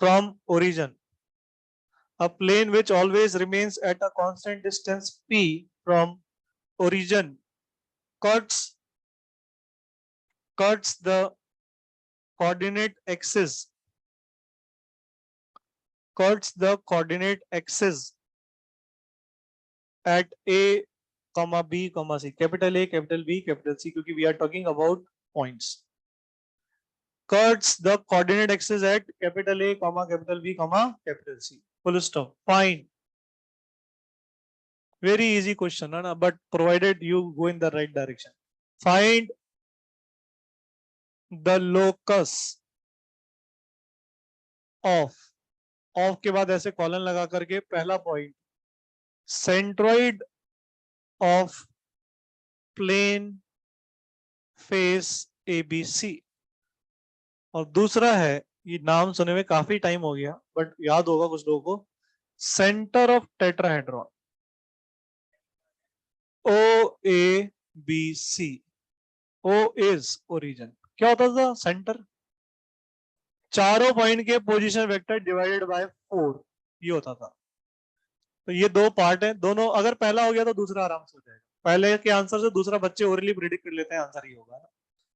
from origin, a plane which always remains at a constant distance P from origin cuts the coordinate axis, cuts the coordinate axis at A, B, C, capital A, capital B, capital C, क्योंकि we are talking about points. Cuts the coordinate axis at capital A, capital B, capital C. Full stop. Fine. Very easy question, है ना? But provided you go in the right direction. Find the locus of के बाद ऐसे colon लगा करके पहला point, centroid of plane face ABC, और दूसरा है, ये नाम सुने में काफी टाइम हो गया बट याद होगा कुछ लोगों को, centre of tetrahedron OABC। O is origin, क्या होता था सेंटर, चारों पॉइंट के पोजीशन वेक्टर डिवाइडेड बाय 4, ये होता था। तो ये दो पार्ट है, दोनों अगर पहला हो गया तो दूसरा आराम से हो जाएगा। पहले के आंसर से दूसरा बच्चे ओरली प्रिडिक्ट कर लेते हैं, आंसर ये होगा ना,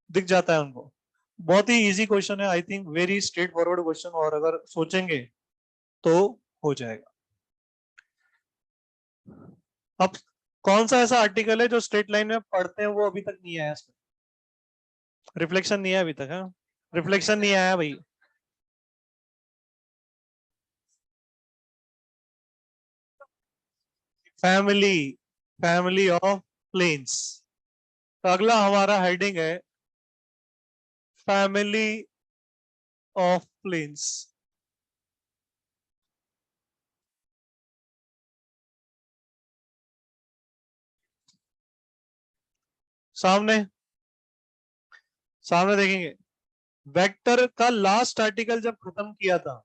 दिख जाता है उनको। बहुत ही इजी क्वेश्चन है, I think very straight forward question, और अगर सोचेंगे तो हो जाएगा। अब कौन सा ऐसा आर्टिकल है जो स्ट्रेट लाइन में पढ़ते हैं वो अभी तक नहीं आया, इसमें रिफ्लेक्शन नहीं है अभी तक, है रिफ्लेक्शन नहीं आया भाई। फैमिली, फैमिली ऑफ प्लेन्स, तो अगला हमारा हेडिंग है फैमिली ऑफ प्लेन्स। सामने सामने देखेंगे, वेक्टर का लास्ट आर्टिकल जब खत्म किया था,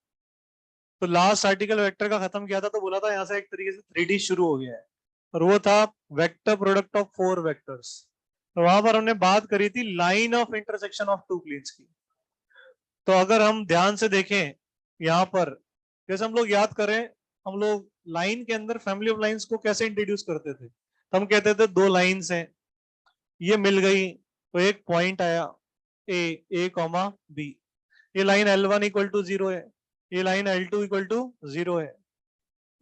तो लास्ट आर्टिकल वेक्टर का खत्म किया था तो बोला था यहां से एक तरीके से 3D शुरू हो गया है, और वो था वेक्टर प्रोडक्ट ऑफ 4 वेक्टर्स। तो वहां पर हमने बात करी थी line of intersection of 2 planes की। तो अगर हम ध्यान से देखें यहाँ पर, जैसे हम लोग याद करें, हम लोग लाइन के अंदर फैमिली ऑफ लाइंस को कैसे इंट्रोड्यूस करते थे, तो हम कहते थे 2 लाइंस हैं, ये मिल गई तो एक पॉइंट आया ए कॉमा बी, ये लाइन L1 इक्वल टू 0 है, ये लाइन L2 इक्वल टू 0 है,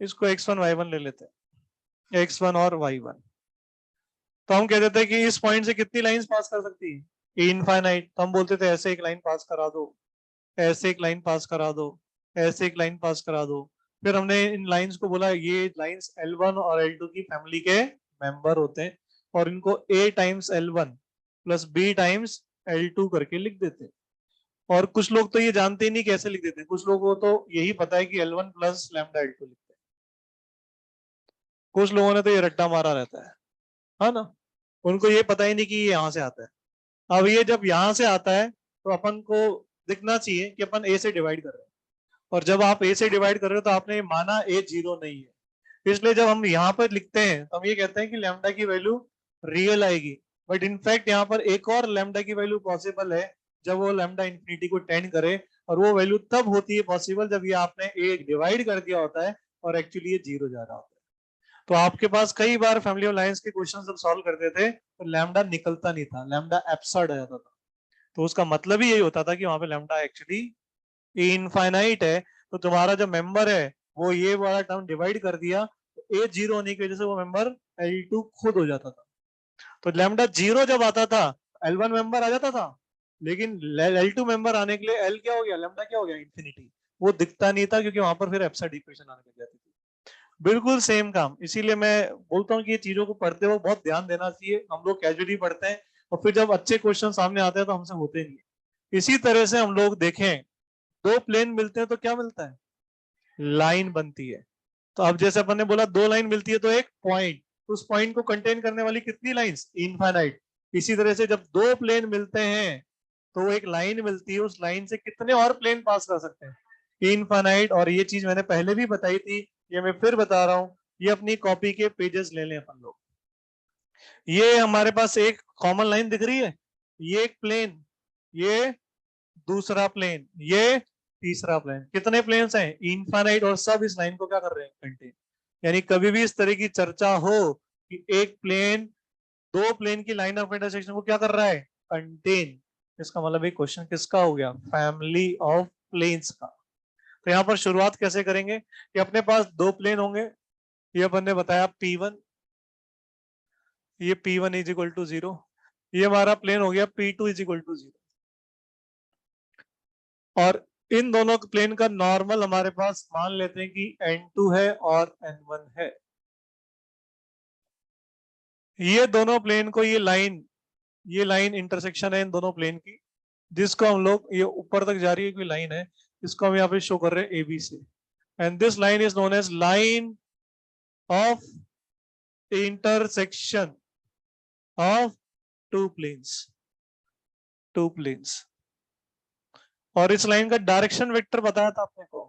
इसको x1 y1 ले लेते हैं, x1 और y1। तो हम कहते थे कि इस पॉइंट से कितनी लाइंस पास कर सकती है, इनफाइनाइट। तो हम बोलते थे ऐसे एक लाइन पास करा दो, ऐसे एक लाइन पास करा दो, ऐसे एक लाइन पास करा दो। फिर हमने इन लाइंस को बोला ये लाइंस L1 और L2 की फैमिली के मेंबर होते हैं, और इनको A times L1 plus B times L2 करके लिख देते हैं। और कुछ लोग तो ये जानते ही नहीं कैसे लिख देते हैं, कुछ लोगों को तो यही पता है कि L1 प्लस लैम्डा L2 लिखते हैं, कुछ लोगों ने तो ये रट्टा मारा रहता है ना, उनको ये पता ही नहीं कि ये यहाँ से आता है। अब ये जब यहाँ से आता है तो अपन को दिखना चाहिए कि अपन ए से डिवाइड कर रहे हैं, और जब आप ए से डिवाइड कर रहे हो तो आपने माना ए 0 नहीं है, इसलिए जब हम यहाँ पर लिखते हैं तो हम ये कहते हैं कि लैम्डा की वैल्यू रियल आएगी, बट इनफैक्ट यहाँ पर एक और लैम्डा की वैल्यू पॉसिबल है जब वो लैम्डा इंफिनिटी को टेंड करे, और वो वैल्यू तब होती है पॉसिबल जब ये आपने ए डिवाइड कर दिया होता है और एक्चुअली ये जीरो जा रहा होता है। तो आपके पास कई बार फैमिली ऑफ लाइंस के क्वेश्चन जब सॉल्व करते थे तो लैम्डा निकलता नहीं था, लैम्डा एब्सर्ड आ जाता था। तो उसका मतलब ही यही होता था कि वहां पे लैम्डा एक्चुअली इनफाइनाइट है। तो तुम्हारा जो मेंबर है वो ये वाला टर्म डिवाइड कर दिया, तो ए जीरो होने की वजह से वो मेंबर L2 खुद हो जाता था। तो लैम्डा जीरो जब आता था L1 मेंबर आ जाता था, लेकिन L2 मेंबर आने के लिए एल क्या हो गया, लैम्डा क्या हो गया, इंफिनिटी। वो दिखता नहीं था क्योंकि वहां पर फिर एब्सर्ड इक्वेशन आने लग जाती थी। बिल्कुल सेम काम, इसीलिए मैं बोलता हूँ कि ये चीजों को पढ़ते वक्त बहुत ध्यान देना चाहिए। हम लोग कैजुअली पढ़ते हैं और फिर जब अच्छे क्वेश्चन सामने आते हैं तो हमसे होते नहीं है। इसी तरह से हम लोग देखें, दो प्लेन मिलते हैं तो क्या मिलता है, लाइन बनती है। तो अब जैसे अपन ने बोला दो लाइन मिलती है तो एक पॉइंट, उस पॉइंट को कंटेन करने वाली कितनी लाइंस, इनफाइनाइट। इसी तरह से जब दो प्लेन मिलते हैं तो एक लाइन मिलती है, उस लाइन से कितने और प्लेन पास कर सकते हैं, इनफाइनाइट। और ये चीज मैंने पहले भी बताई थी, ये मैं फिर बता रहा हूं। ये अपनी कॉपी के पेजेस ले लें अपन लोग। ये हमारे पास एक कॉमन लाइन दिख रही है, ये एक प्लेन, ये दूसरा प्लेन, ये तीसरा प्लेन। कितने प्लेन्स हैं, इनफाइनाइट, और सब इस लाइन को क्या कर रहे हैं, कंटेन। यानी कभी भी इस तरह की चर्चा हो कि एक प्लेन दो प्लेन की लाइन ऑफ इंटरसेक्शन को क्या कर रहा है, कंटेन, इसका मतलब एक क्वेश्चन किसका हो गया, फैमिली ऑफ प्लेन्स का। तो यहाँ पर शुरुआत कैसे करेंगे कि अपने पास दो प्लेन होंगे, ये अपन ने बताया P1, ये P1 इज इक्वल टू 0, ये हमारा प्लेन हो गया P2 इज इक्वल टू 0। और इन दोनों प्लेन का नॉर्मल हमारे पास मान लेते हैं कि N2 है और N1 है। ये दोनों प्लेन को ये लाइन इंटरसेक्शन है इन दोनों प्लेन की, जिसको हम लोग, ये ऊपर तक जा रही है कोई लाइन है, इसको हम यहाँ पे शो कर रहे हैं AB से। And this line is known as line of intersection of two planes, two planes. और इस लाइन का डायरेक्शन वेक्टर बताया था आपने को।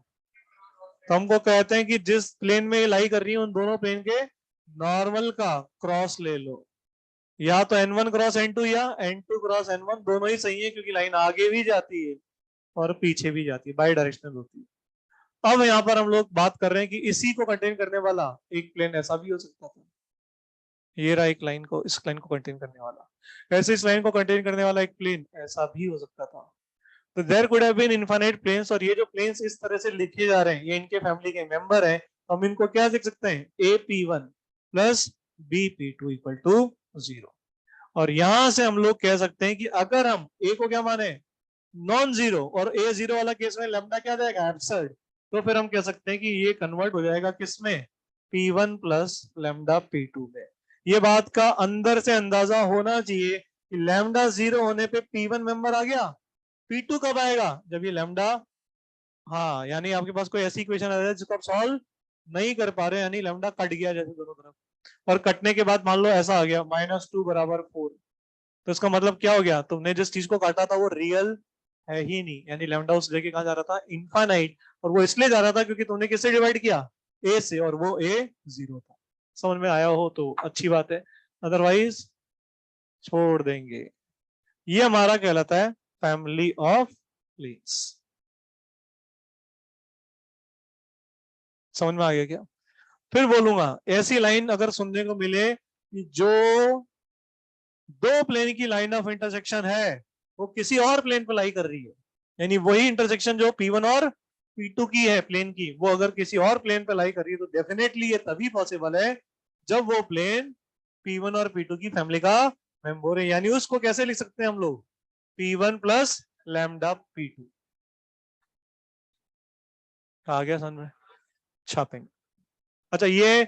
तो हमको कहते हैं कि जिस प्लेन में लाई कर रही है उन दोनों प्लेन के नॉर्मल का क्रॉस ले लो, या तो N1 क्रॉस N2 या N2 क्रॉस N1, दोनों ही सही है क्योंकि लाइन आगे भी जाती है और पीछे भी जाती है, बाई डायरेक्शनल होती है। अब यहाँ पर हम लोग बात कर रहे हैं कि इसी को कंटेन करने वाला एक प्लेन ऐसा भी हो सकता था, ये रहा एक लाइन को, इस लाइन को कंटेन करने वाला, ऐसे इस लाइन को कंटेन करने वाला एक प्लेन ऐसा भी हो सकता था। तो there could have been infinite planes, और ये जो प्लेन्स इस तरह से लिखे जा रहे हैं ये इनके फैमिली के मेंबर हैं। हम इनको क्या लिख सकते हैं, AP1 plus BP2 equal to 0। और यहां से हम लोग कह सकते हैं कि अगर हम ए को क्या माने, नॉन जीरो, और ए जीरो वाला केस में लैम्डा क्या जाएगा, एब्सर्ड, तो फिर हम कह सकते हैं कि ये कन्वर्ट हो जाएगा किसमें, P1 प्लस लैम्डा P2 में। ये बात का अंदर से अंदाजा होना चाहिए कि लैम्डा जीरो होने पे P1 मेंबर आ गया, P2 कब आएगा, जब ये लैम्डा, हाँ, यानी आपके पास कोई ऐसी इक्वेशन आ जाए जिसको आप सॉल्व नहीं कर पा रहे, यानी लैम्डा कट गया जैसे दोनों तरफ, और कटने के बाद मान लो ऐसा आ गया -2 बराबर 4, तो इसका मतलब क्या हो गया, तुमने जिस चीज को काटा था वो रियल है ही नहीं, यानी लैम्डा उस जगह कहाँ जा रहा था, इनफाइनाइट। और वो इसलिए जा रहा था क्योंकि तुमने किससे डिवाइड किया, ए से, और वो ए जीरो था। समझ में आया हो तो अच्छी बात है, अदरवाइज छोड़ देंगे। ये हमारा कहलाता है फैमिली ऑफ प्लेन्स। समझ में आ गया क्या, फिर बोलूंगा ऐसी लाइन अगर सुनने को मिले कि जो दो प्लेन की लाइन ऑफ इंटरसेक्शन है वो किसी और प्लेन पर लाई कर रही है, यानी वही इंटरसेक्शन जो P1 और P2 की है प्लेन की, वो अगर किसी और प्लेन पर लाई कर रही है, तो डेफिनेटली ये तभी पॉसिबल है जब वो प्लेन P1 और P2 की फैमिली का मेंबर है। यानी उसको कैसे लिख सकते हैं हम लोग, P1 प्लस लैम्डा P2। आ गया समझ में, छापेंगे। अच्छा, ये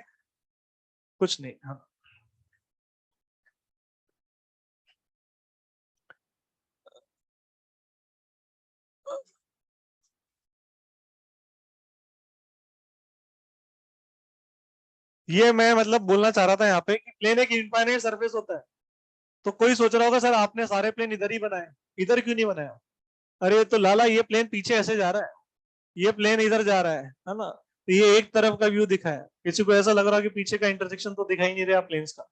कुछ नहीं, हाँ, ये मैं मतलब बोलना चाह रहा था यहाँ पे कि प्लेन एक इनफाइनाइट सरफेस होता है। तो कोई सोच रहा होगा सर आपने सारे प्लेन इधर ही बनाए, इधर क्यों नहीं बनाया, अरे तो लाला ये प्लेन पीछे ऐसे जा रहा है, ये प्लेन इधर जा रहा है ना, तो ये एक तरफ का व्यू दिखा है, किसी को ऐसा लग रहा है कि पीछे का इंटरसेक्शन तो दिखाई नहीं रहा प्लेन्स का।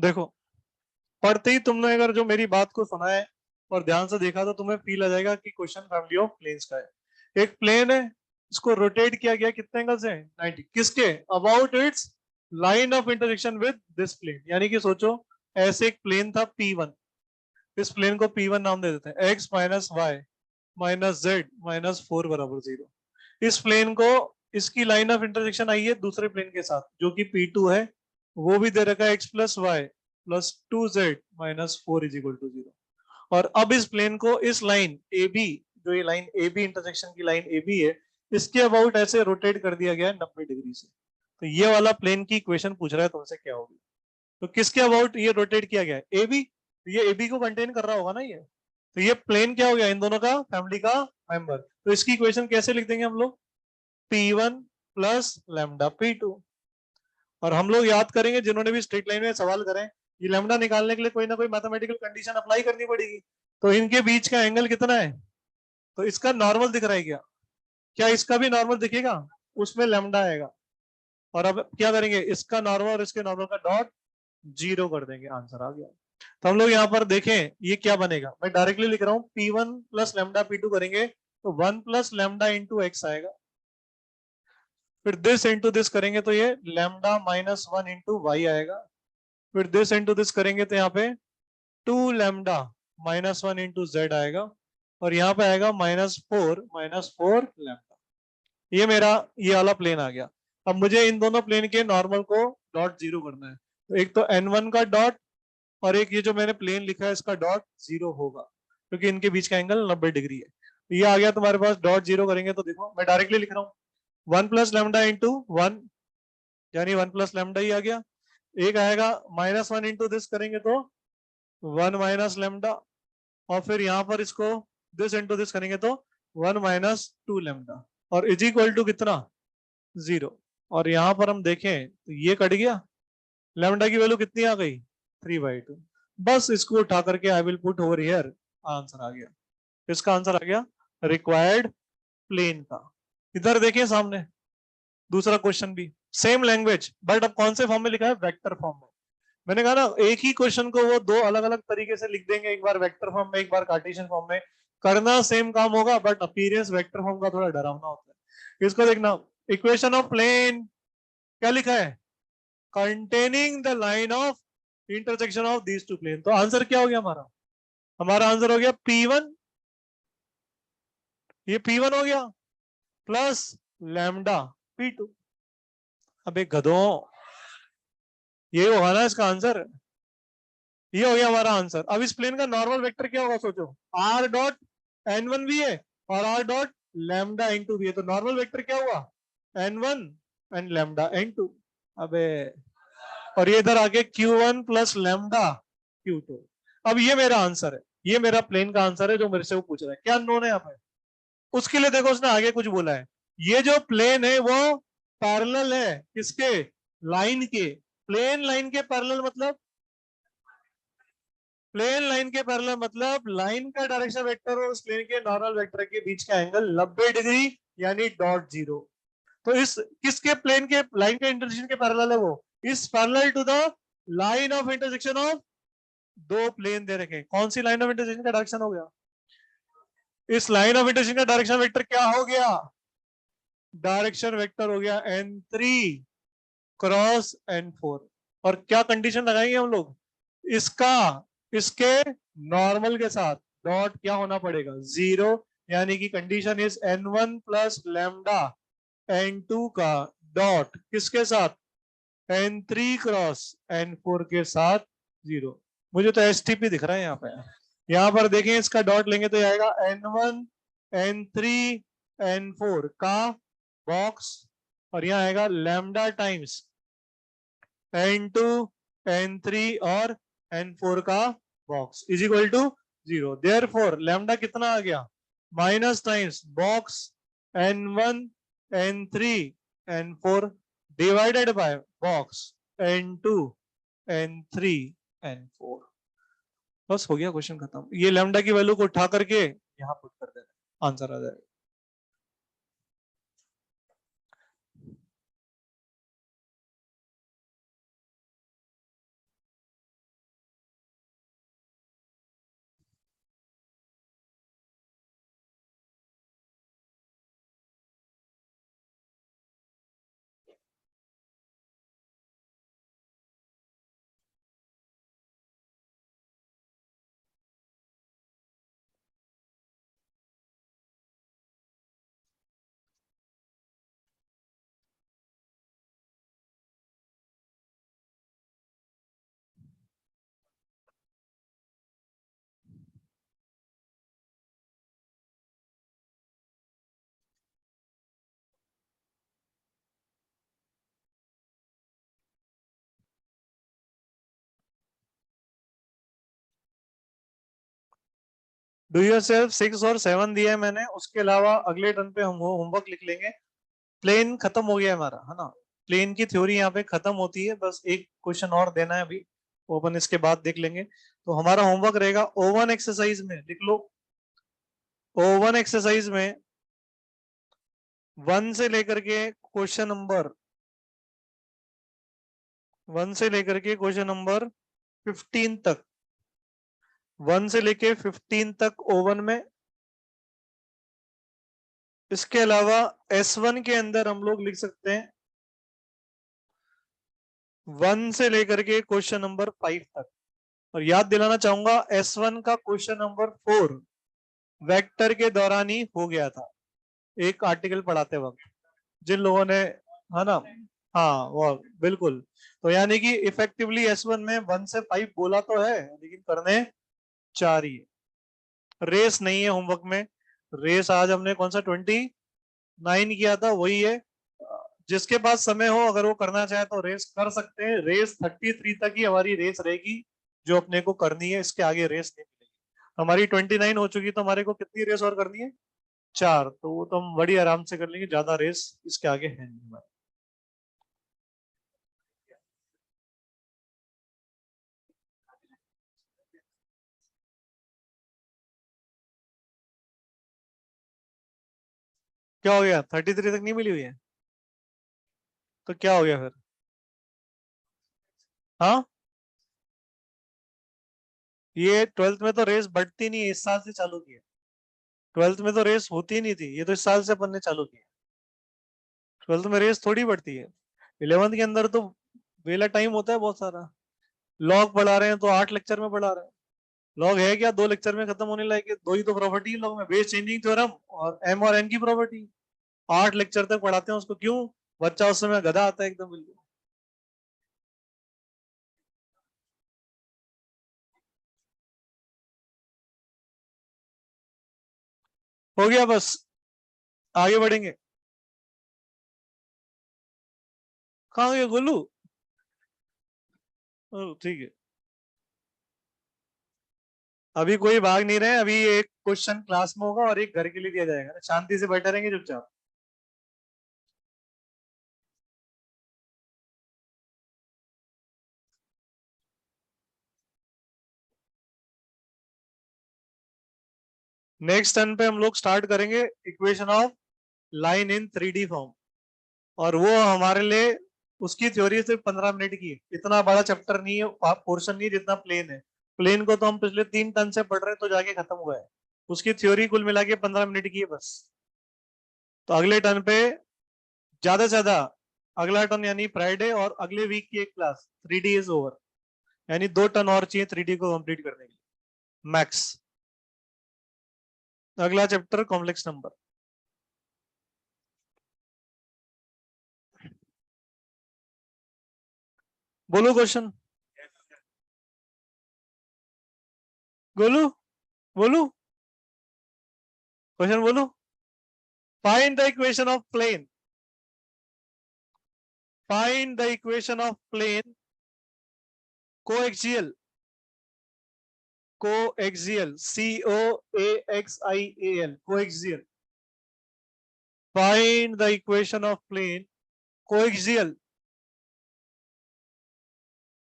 देखो, पढ़ते ही तुमने अगर जो मेरी बात को सुना है और ध्यान से देखा तो तुम्हें फील आ जाएगा कि क्वेश्चन फैमिली ऑफ प्लेन्स का है। एक प्लेन है, इसको रोटेट किया गया कितने एंगल से? 90। किसके? About its line of intersection with this plane. यानी कि सोचो, ऐसे एक प्लेन था P1, इस प्लेन को P1 नाम दे देते हैं। x minus Y minus Z minus 4 बराबर 0। इस प्लेन को, इसकी लाइन ऑफ इंटरसेक्शन आई है दूसरे प्लेन के साथ जो कि P2 है, वो भी दे रखा है x plus Y plus 2z minus 4 is equal to 0। और अब इस प्लेन को, इस लाइन ए बी, जो ये लाइन ए बी इंटरसेक्शन की लाइन ए बी है, इसके अबाउट ऐसे रोटेट कर दिया गया है 90 डिग्री से। तो ये वाला प्लेन की इक्वेशन पूछ रहा है तुमसे क्या होगी। तो किसके अबाउट ये रोटेट किया गया है? A B. ये ए बी को कंटेन कर रहा होगा ना ये। तो ये प्लेन क्या हो गया? इन दोनों का फैमिली का मेंबर। तो इसकी इक्वेशन कैसे लिख देंगे हम लोग? P1 plus lambda P2। और हम लोग याद करेंगे, जिन्होंने भी स्ट्रेट लाइन में सवाल करें, ये लैम्डा निकालने के लिए कोई ना कोई मैथमेटिकल कंडीशन अप्लाई करनी पड़ेगी। तो इनके बीच का एंगल कितना है? तो इसका नॉर्मल दिख रहा है क्या? क्या इसका भी नॉर्मल दिखेगा? उसमें लैम्डा आएगा। और अब क्या करेंगे? इसका नॉर्मल और इसके नॉर्मल का डॉट 0 कर देंगे, आंसर आ गया। तो हम लोग यहाँ पर देखें ये क्या बनेगा, मैं डायरेक्टली लिख रहा हूँ। P1 प्लस लैम्डा P2 करेंगे तो 1 प्लस लैम्डा इंटू एक्स आएगा। फिर दिस इंटू दिस करेंगे तो ये लैम्डा माइनस 1 इंटू वाई आएगा। फिर दिस इंटू दिस करेंगे तो यहाँ पे 2 लैम्डा माइनस 1 इंटू जेड आएगा। और यहाँ पे आएगा माइनस फोर लैम्डा। ये मेरा ये वाला प्लेन आ गया। अब मुझे इन दोनों प्लेन के नॉर्मल को डॉट 0 करना है। तो एक तो N1 का डॉट, और एक ये जो मैंने प्लेन लिखा है इसका डॉट 0 होगा, क्योंकि इनके बीच का एंगल 90 डिग्री है। तो ये आ गया तुम्हारे पास। डॉट 0 करेंगे तो देखो, मैं डायरेक्टली लिख रहा हूँ 1 प्लस लैम्डा इंटू 1, यानी 1 प्लस लैम्डा ही आ गया। एक आएगा माइनस 1 इंटू दिस करेंगे तो 1 माइनस लैम्डा। और फिर यहाँ पर इसको दिस इंटू दिस करेंगे तो 1 माइनस 2 लैम्डा। और इज इक्वल टू कितना? 0। और यहाँ पर हम देखें तो ये कट गया, लैम्डा की वैल्यू कितनी आ गई? 3/2। बस इसको उठा करके I will put over here, answer आ गया। इसका आंसर आ गया रिक्वायर्ड प्लेन का। इधर देखिए सामने दूसरा क्वेश्चन भी सेम लैंग्वेज, बट अब कौन से फॉर्म में लिखा है? वेक्टर फॉर्म में। मैंने कहा ना, एक ही क्वेश्चन को वो दो अलग अलग तरीके से लिख देंगे, एक बार वेक्टर फॉर्म में एक बार कार्टेशियन फॉर्म में। करना सेम काम होगा, बट अपीयरेंस वेक्टर फॉर्म का थोड़ा डरावना होता है। इसको देखना, इक्वेशन ऑफ प्लेन क्या लिखा है? Containing the line of intersection of these two plane. तो आंसर क्या हो गया हमारा? हमारा आंसर हो गया P1, ये P1 हो गया, प्लस लैम्डा P2। अबे गधों, ये होगा ना इसका आंसर। ये हो गया हमारा आंसर। अब इस प्लेन का नॉर्मल वेक्टर क्या होगा सोचो। R डॉट N1 भी है और R डॉट लैम्डा N2 भी है। तो नॉर्मल वेक्टर क्या हुआ? N1 and lambda N2। अबे, और ये इधर आके Q1 प्लस लैम्डा Q2। अब ये मेरा आंसर है, ये मेरा प्लेन का आंसर है जो मेरे से वो पूछ रहा है। क्या अननोन है यहाँ पे? उसके लिए देखो उसने आगे कुछ बोला है। ये जो प्लेन है वो पैरेलल है किसके? लाइन के। प्लेन लाइन के पैरेलल मतलब, प्लेन लाइन के पैरेलल मतलब लाइन का डायरेक्शन वेक्टर और उस प्लेन के नॉर्मल वेक्टर के बीच का एंगल 90 डिग्री, यानी डॉट 0। तो इस किसके प्लेन के लाइन के इंटरसेक्शन के पैरेलल है वो? इस parallel to the line of intersection of दो प्लेन दे रखे। कौन सी लाइन ऑफ इंटरसेक्शन का डायरेक्शन हो गया? इस लाइन ऑफ इंटरसेक्शन का डायरेक्शन वेक्टर क्या हो गया? डायरेक्शन वेक्टर हो गया N3 क्रॉस N4। और क्या कंडीशन लगाएंगे हम लोग? इसका इसके नॉर्मल के साथ डॉट क्या होना पड़ेगा? 0। यानी कि condition is N1 plus lambda N2 का डॉट किसके साथ? N3 क्रॉस N4 के साथ 0। मुझे तो STP दिख रहा है यहाँ पे। यहाँ पर देखें, इसका डॉट लेंगे तो ये आएगा N1 N3 N4 का बॉक्स, और यहाँ आएगा लैम्डा टाइम्स N2 N3 और N4 का box is equal to 0। Therefore lambda कितना आ गया? Minus times box N1 N3 N4 divided by box N2 N3 N4। बस हो गया, क्वेश्चन खत्म। ये लैम्डा की वैल्यू को उठा करके यहाँ पुट कर देना, आंसर आ जाएगा। डू योरसेल्फ 6 और 7 दिया है मैंने, उसके अलावा अगले टर्न पे हम होमवर्क लिख लेंगे। प्लेन खत्म हो गया है हमारा, है ना। प्लेन की थ्योरी यहाँ पे खत्म होती है, बस एक क्वेश्चन और देना है अभी, ओपन इसके बाद देख लेंगे। तो हमारा होमवर्क रहेगा ओवन एक्सरसाइज में, लिख लो। ओवन एक्सरसाइज में 1 से लेकर के क्वेश्चन नंबर 1 से लेकर के क्वेश्चन नंबर 15 तक, 1 से लेके 15 तक ओवन में। इसके अलावा S1 के अंदर हम लोग लिख सकते हैं 1 से लेकर के क्वेश्चन नंबर 5 तक। और याद दिलाना चाहूंगा S1 का क्वेश्चन नंबर 4 वेक्टर के दौरान ही हो गया था, एक आर्टिकल पढ़ाते वक्त, जिन लोगों ने, है ना। हाँ वो बिल्कुल। तो यानी कि इफेक्टिवली S1 में 1 से 5 बोला तो है, लेकिन करने 4 ही है। रेस नहीं है होमवर्क में। रेस आज हमने कौन सा 29 किया था, वही है। जिसके पास समय हो, अगर वो करना चाहे तो रेस कर सकते हैं। रेस 33 तक ही हमारी रेस रहेगी जो अपने को करनी है, इसके आगे रेस नहीं मिलेगी। हमारी 29 हो चुकी, तो हमारे को कितनी रेस और करनी है? 4। तो वो तो हम बड़ी आराम से कर लेंगे, ज्यादा रेस इसके आगे है नहीं हमारे। क्या हो गया? 33 तक नहीं मिली हुई है? तो क्या हो गया फिर? हाँ, ये 12th में तो रेस बढ़ती नहीं है, इस साल से चालू की है। 12th में तो रेस होती नहीं थी, ये तो इस साल से अपन ने चालू की है। 12th में रेस थोड़ी बढ़ती है। 11th के अंदर तो वेला टाइम होता है बहुत सारा। लॉग पढ़ा रहे हैं तो 8 लेक्चर में पढ़ा रहे हैं। लॉग है क्या 2 लेक्चर में खत्म होने लायक है? दो ही तो प्रॉपर्टी है लॉग में, बेस चेंजिंग थ्योरम और एम और एन की प्रॉपर्टी। 8 लेक्चर तक पढ़ाते हैं उसको, क्यों? बच्चा उस समय गधा आता है एकदम बिल्कुल। हो गया बस, आगे बढ़ेंगे। कहाँ गया गोलू? ठीक है। अभी कोई भाग नहीं रहे, अभी एक क्वेश्चन क्लास में होगा और एक घर के लिए दिया जाएगा, शांति से बैठे रहेंगे चुपचाप। नेक्स्ट टर्न पे हम लोग स्टार्ट करेंगे equation of line in 3D form. और वो हमारे लिए, उसकी थ्योरी सिर्फ 15 मिनट की है। इतना बड़ा चैप्टर नहीं है, पोर्शन नहीं है जितना प्लेन है। प्लेन को तो हम पिछले 3 टर्न से पढ़ रहे हैं, तो जाके खत्म हुआ है। उसकी थ्योरी कुल मिला के 15 मिनट की है बस। तो अगले टर्न पे ज्यादा से ज्यादा, अगला टर्न यानी फ्राइडे और अगले वीक की एक क्लास, 3D इज ओवर। यानी 2 टर्न और चाहिए 3D को कंप्लीट करने के लिए, मैक्स। अगला चैप्टर कॉम्प्लेक्स नंबर। बोलो क्वेश्चन। बोलो, बोलो क्वेश्चन बोलो। Find the equation of plane, find the equation of plane coaxial, coaxial, COAXIAL, coaxial. Find the equation of plane coaxial,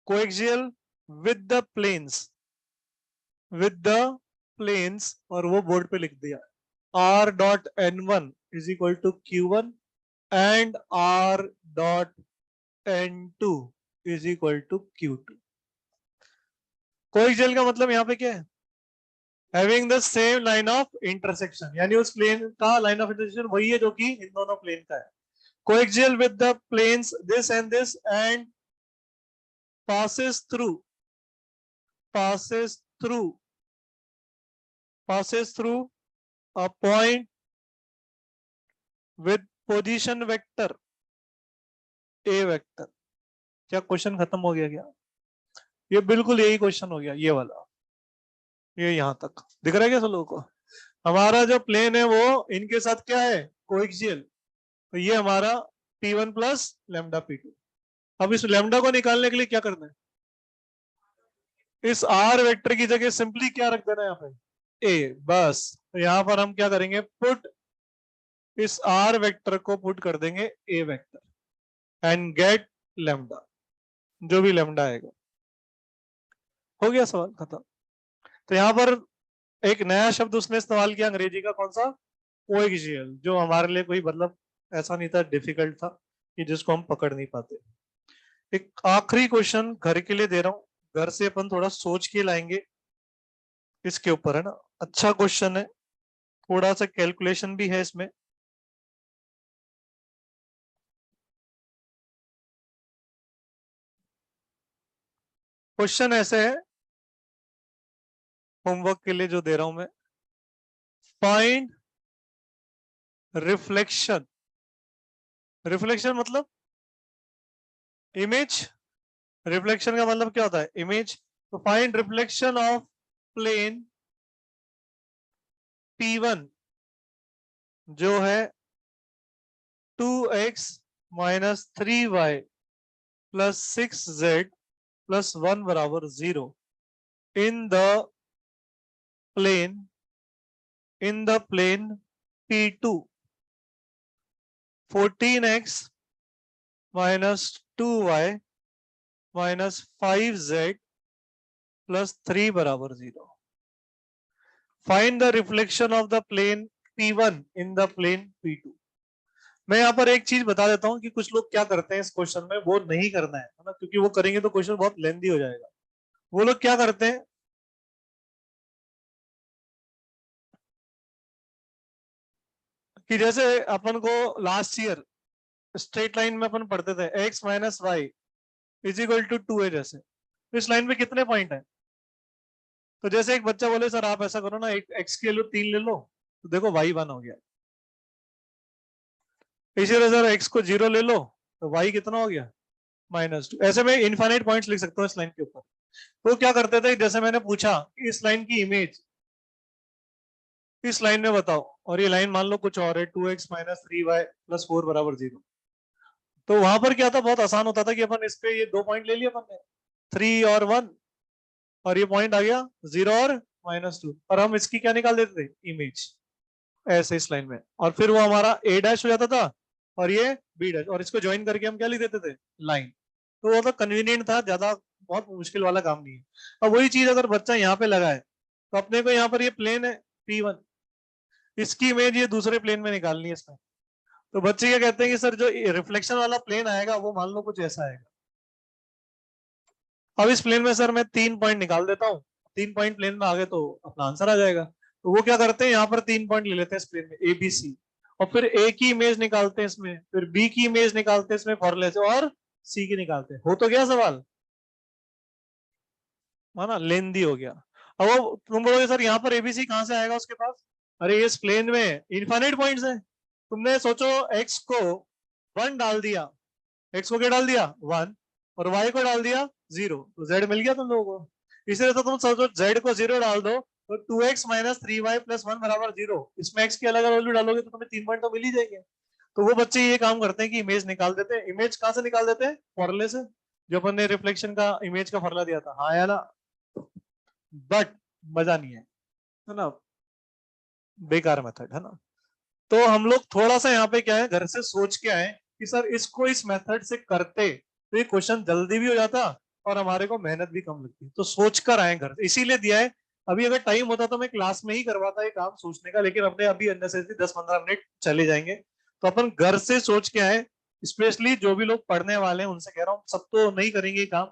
coaxial with the planes, with the planes. और वो board पे लिख दिया, R.N1 is equal to Q1 and R.N2 is equal to Q2। Coaxial का मतलब यहाँ पे क्या है? Having the same line of intersection, यानी उस प्लेन का लाइन ऑफ इंटरसेक्शन वही है जो कि इन दोनों प्लेन का है। Coaxial with the planes this and passes through, passes through, passes through a point with position vector a vector। क्या क्वेश्चन खत्म हो गया क्या? ये बिल्कुल यही क्वेश्चन हो गया, ये वाला। ये यहां तक दिख रहा है क्या सब लोगों को? हमारा जो प्लेन है वो इनके साथ क्या है? कोएक्सियल। तो ये हमारा P1 प्लस लेमडा P2। अब इस लेमडा को निकालने के लिए क्या करना है? इस आर वेक्टर की जगह सिंपली क्या रख देना है यहाँ पे? ए, बस। तो यहाँ पर हम क्या करेंगे, पुट इस आर वेक्टर को पुट कर देंगे ए वेक्टर एंड गेट लेमडा, जो भी लेमडा आएगा। हो गया, सवाल खत्म। तो यहाँ पर एक नया शब्द उसने इस्तेमाल किया अंग्रेजी का, कौन सा, कोएक्सियल, जो हमारे लिए कोई मतलब ऐसा नहीं था, डिफिकल्ट था कि जिसको हम पकड़ नहीं पाते। एक आखिरी क्वेश्चन घर के लिए दे रहा हूं, घर से अपन थोड़ा सोच के लाएंगे इसके ऊपर, है ना। अच्छा क्वेश्चन है, थोड़ा सा कैलकुलेशन भी है इसमें। क्वेश्चन ऐसे है, होमवर्क के लिए जो दे रहा हूं मैं, फाइंड रिफ्लेक्शन। रिफ्लेक्शन मतलब इमेज, रिफ्लेक्शन का मतलब क्या होता है, इमेज। तो find reflection of plane P1 जो है 2x minus 3y plus 6z plus 1 बराबर 0 in the plane P2 14x minus 2y minus 5z plus 3 बराबर 0। Find the reflection of the plane P1 in the plane P2। मैं यहाँ पर एक चीज बता देता हूँ कि कुछ लोग क्या करते हैं इस क्वेश्चन में, वो नहीं करना है ना, क्योंकि वो करेंगे तो क्वेश्चन बहुत लेंदी हो जाएगा। वो लोग क्या करते हैं कि जैसे अपन को लास्ट ईयर स्ट्रेट लाइन में अपन पढ़ते थे x minus Y is equal to 2 है, जैसे तो इस लाइन में कितने पॉइंट है। तो जैसे एक बच्चा बोले सर आप ऐसा करो ना, एक x के लो 3 ले लो, तो देखो y 1 हो गया। इसी तरह सर x को 0 ले लो तो y कितना हो गया, -2। ऐसे में इनफाइनाइट पॉइंट्स लिख सकते हो इस लाइन के ऊपर। तो क्या करते थे, जैसे मैंने पूछा कि इस लाइन की इमेज इस लाइन में बताओ, और ये लाइन मान लो कुछ और है, 2x माइनस 3y प्लस 4 बराबर 0। तो वहां पर क्या था, बहुत आसान होता था कि अपन इस पे ये 2 पॉइंट ले लिए अपन ने, 3 और 1, और ये पॉइंट आ गया 0 और -2, और हम इसकी क्या निकाल देते थे, इमेज, ऐसे इस लाइन में, और फिर वो हमारा a डैश हो जाता था और ये b डैश, और इसको ज्वाइन करके हम क्या लिख देते थे, लाइन। तो वो तो कन्वीनियंट था, ज्यादा बहुत मुश्किल वाला काम नहीं है। अब वही चीज अगर बच्चा यहाँ पे लगाए, तो अपने को यहाँ पर ये प्लेन है P1, इसकी इमेज ये दूसरे प्लेन में निकालनी है इसमें। तो बच्चे क्या कहते हैं कि सर जो रिफ्लेक्शन वाला प्लेन आएगा वो मान लो कुछ ऐसा आएगा। अब इस प्लेन में सर मैं 3 पॉइंट निकाल देता हूँ, 3 पॉइंट प्लेन में आ गए तो अपना आंसर आ जाएगा। तो वो क्या करते हैं, यहाँ पर 3 पॉइंट ले लेते हैं इस प्लेन में ए बी सी, और फिर ए की इमेज निकालते हैं इसमें, फिर बी की इमेज निकालते हैं इसमें फॉर्मूले से, और सी की निकालते हैं। हो तो गया सवाल, है ना, लेंदी हो गया। अब वो तुम बोलोगे सर यहाँ पर एबीसी कहाँ से आएगा उसके पास, अरे इस प्लेन में इनफाइनाइट पॉइंट्स है। तुमने सोचो एक्स को 1 डाल दिया, एक्स को क्या डाल दिया 1, और वाई को डाल दिया 0, तो जेड मिल गया तुम लोगों को। इसीलिए तो तुम सोचो जेड को 0 डाल दो तो 2x माइनस 3y प्लस 1 बराबर 0, इसमें x की अलग अलग वैल्यू डालोगे तो तुम्हें 3 पॉइंट तो मिल ही जाएंगे। तो वो बच्चे ये काम करते हैं कि इमेज निकाल देते हैं। इमेज कहाँ से निकाल देते हैं, फॉर्मूले से, जो अपन ने रिफ्लेक्शन का इमेज का फॉर्मूला दिया था, हाँ या ना। बट मजा नहीं है ना, बेकार मेथड है ना। तो हम लोग थोड़ा सा यहाँ पे क्या है, घर से सोच के आए कि सर इसको इस मेथड से करते तो ये क्वेश्चन जल्दी भी हो जाता और हमारे को मेहनत भी कम लगती। तो सोच कर आए घर से, इसीलिए दिया है। अभी अगर टाइम होता तो मैं क्लास में ही करवाता ये काम सोचने का, लेकिन अपने अभी अननेसेसरी 10-15 मिनट चले जाएंगे। तो अपन घर से सोच के आए, स्पेशली जो भी लोग पढ़ने वाले हैं उनसे कह रहा हूँ, सब तो नहीं करेंगे काम,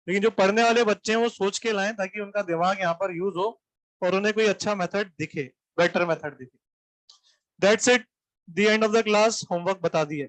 लेकिन जो पढ़ने वाले बच्चे हैं वो सोच के लाएं ताकि उनका दिमाग यहाँ पर यूज हो और उन्हें कोई अच्छा मेथड दिखे, बेटर मेथड दिखे। That's it, the end of the class, homework बता दिए।